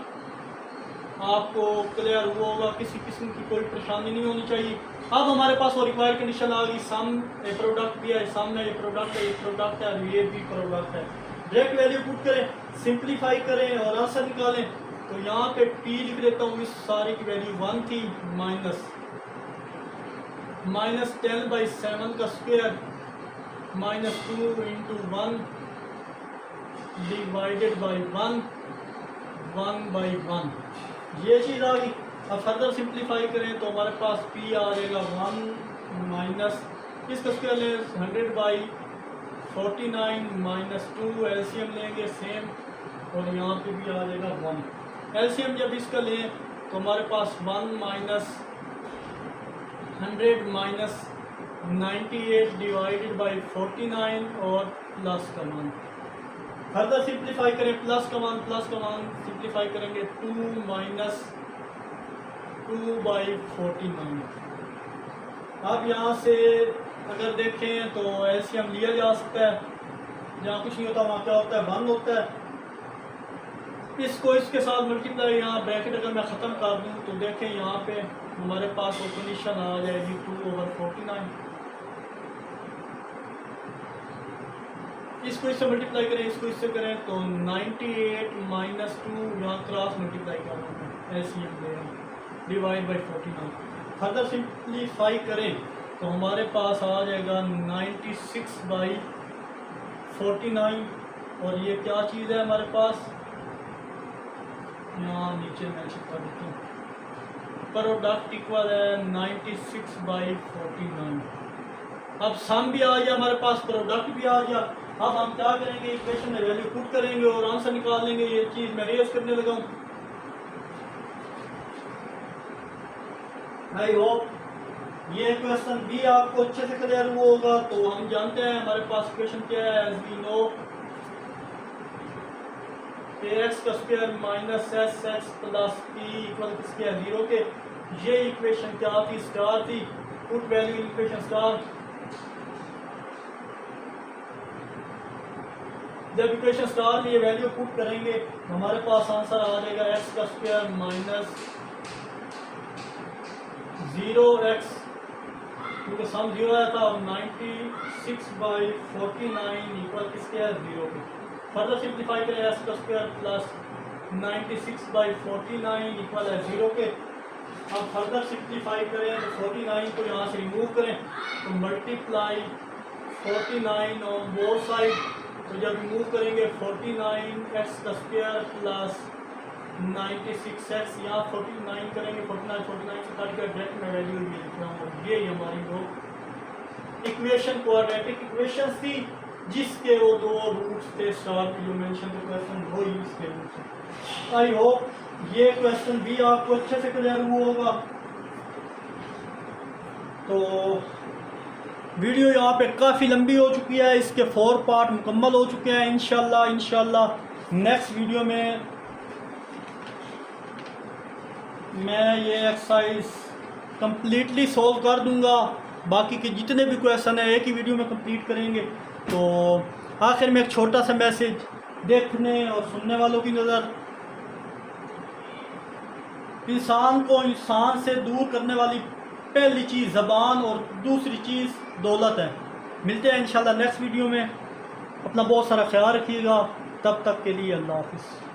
आपको क्लियर हुआ होगा, किसी किस्म की कोई परेशानी नहीं होनी चाहिए। अब हमारे पास वो रिक्वायर्ड कंडीशन आ गई, सम ए प्रोडक्ट भी है, सम में ये प्रोडक्ट है, ये प्रोडक्ट है, ये भी प्रोडक्ट है। डायरेक्ट वैल्यू पुट करें, सिंप्लीफाई करें और आंसर निकालें। तो यहाँ पे P लिख देता हूँ, इस सारी की वैल्यू 1 थी, -10/7 का स्क्वायर -2 × 1 डिवाइडेड बाई 1/1, ये चीज़ आ गई। अब फर्दर सिंप्लीफाई करें तो हमारे पास P आ जाएगा 1 माइनस इसका स्क्वायर ले 100/49 -2, एलसीएम लेंगे सेम और यहाँ पे भी आ जाएगा 1। एलसीएम जब इसका लें तो हमारे पास 1 -100 -98 डिवाइडेड बाई 49 और प्लस का 1। फर्दर सिंप्लीफाई करें, प्लस का 1 सिंप्लीफाई करेंगे 2 -2/49। अब यहाँ से अगर देखें तो एलसीएम लिया जा सकता है, जहाँ कुछ नहीं होता वहाँ क्या होता है, 1 होता है। इसको इसके साथ मल्टीप्लाई, यहाँ ब्रैकेट अगर मैं ख़त्म कर दूँ तो देखें यहाँ पे हमारे पास वो कंडीशन आ जाएगी 2/49। इसको इससे मल्टीप्लाई करें, इसको इससे करें तो 98 माइनस 2 यहाँ क्रॉस मल्टीप्लाई करें, LCM ले डिवाइड बाई 49। फर्दर सिंप्लीफाई करें तो हमारे पास आ जाएगा 96/49। और ये क्या चीज़ है हमारे पास, यहाँ नीचे मेंशन कर देता हूँ, प्रोडक्ट इक्वल है 96/49। अब सम भी आ गया हमारे पास, प्रोडक्ट भी आ गया। अब हम क्या करेंगे, इक्वेशन में वैल्यू पुट करेंगे और आंसर निकाल लेंगे। ये चीज़ मैं रेस करने लगा हूँ। आई होप ये क्वेश्चन भी आपको अच्छे से क्लियर हुआ होगा। तो हम जानते हैं हमारे पास इक्वेशन क्या है, एज वी नो ax का square minus sx plus p equal किसके है, 0 के। ये इक्वेशन क्या थी, स्टार थी। पुट वैल्यू इन इक्वेशन स्टार। जब इक्वेशन स्टार में ये वैल्यू पुट करेंगे तो हमारे पास आंसर आ जाएगा x का स्क्वायर माइनस 0x, क्योंकि सम 0 आया था, 96/49 इक्वल किसके है, 0 के। फर्दर सिंप्लीफाई करें, x का स्क्वायर प्लस 96/49 इक्वल है 0 के। अब फर्दर सिंप्लीफाई करें तो 49 को यहाँ से रिमूव करें तो मल्टीप्लाई 49 ऑन बोथ साइड। तो जब रिमूव करेंगे 49x का स्क्वायर प्लस 96x, यहाँ 49 करेंगे, 49 से काट कर डायरेक्ट में वैल्यू भी लिख रहा हूँ। ये हमारी वो इक्वेशन क्वाड्रेटिक इक्वेशन थी जिसके वो 2 रूट्स थे स्टार की जो मेंशन थे क्वेश्चन, वो इसके रूट्स हैं। आई होप ये क्वेश्चन भी आपको अच्छे से क्लियर हुआ होगा। तो वीडियो यहाँ पे काफ़ी लंबी हो चुकी है, इसके 4 पार्ट मुकम्मल हो चुके हैं। इंशाल्लाह नेक्स्ट वीडियो में मैं ये एक्सरसाइज कंप्लीटली सॉल्व कर दूंगा। बाकी के जितने भी क्वेश्चन है एक ही वीडियो में कंप्लीट करेंगे। तो आखिर में एक छोटा सा मैसेज देखने और सुनने वालों की नज़र, इंसान को इंसान से दूर करने वाली पहली चीज़ ज़बान और दूसरी चीज़ दौलत है। मिलते हैं इंशाल्लाह नेक्स्ट वीडियो में। अपना बहुत सारा ख्याल रखिएगा। तब तक के लिए अल्लाह हाफिज़।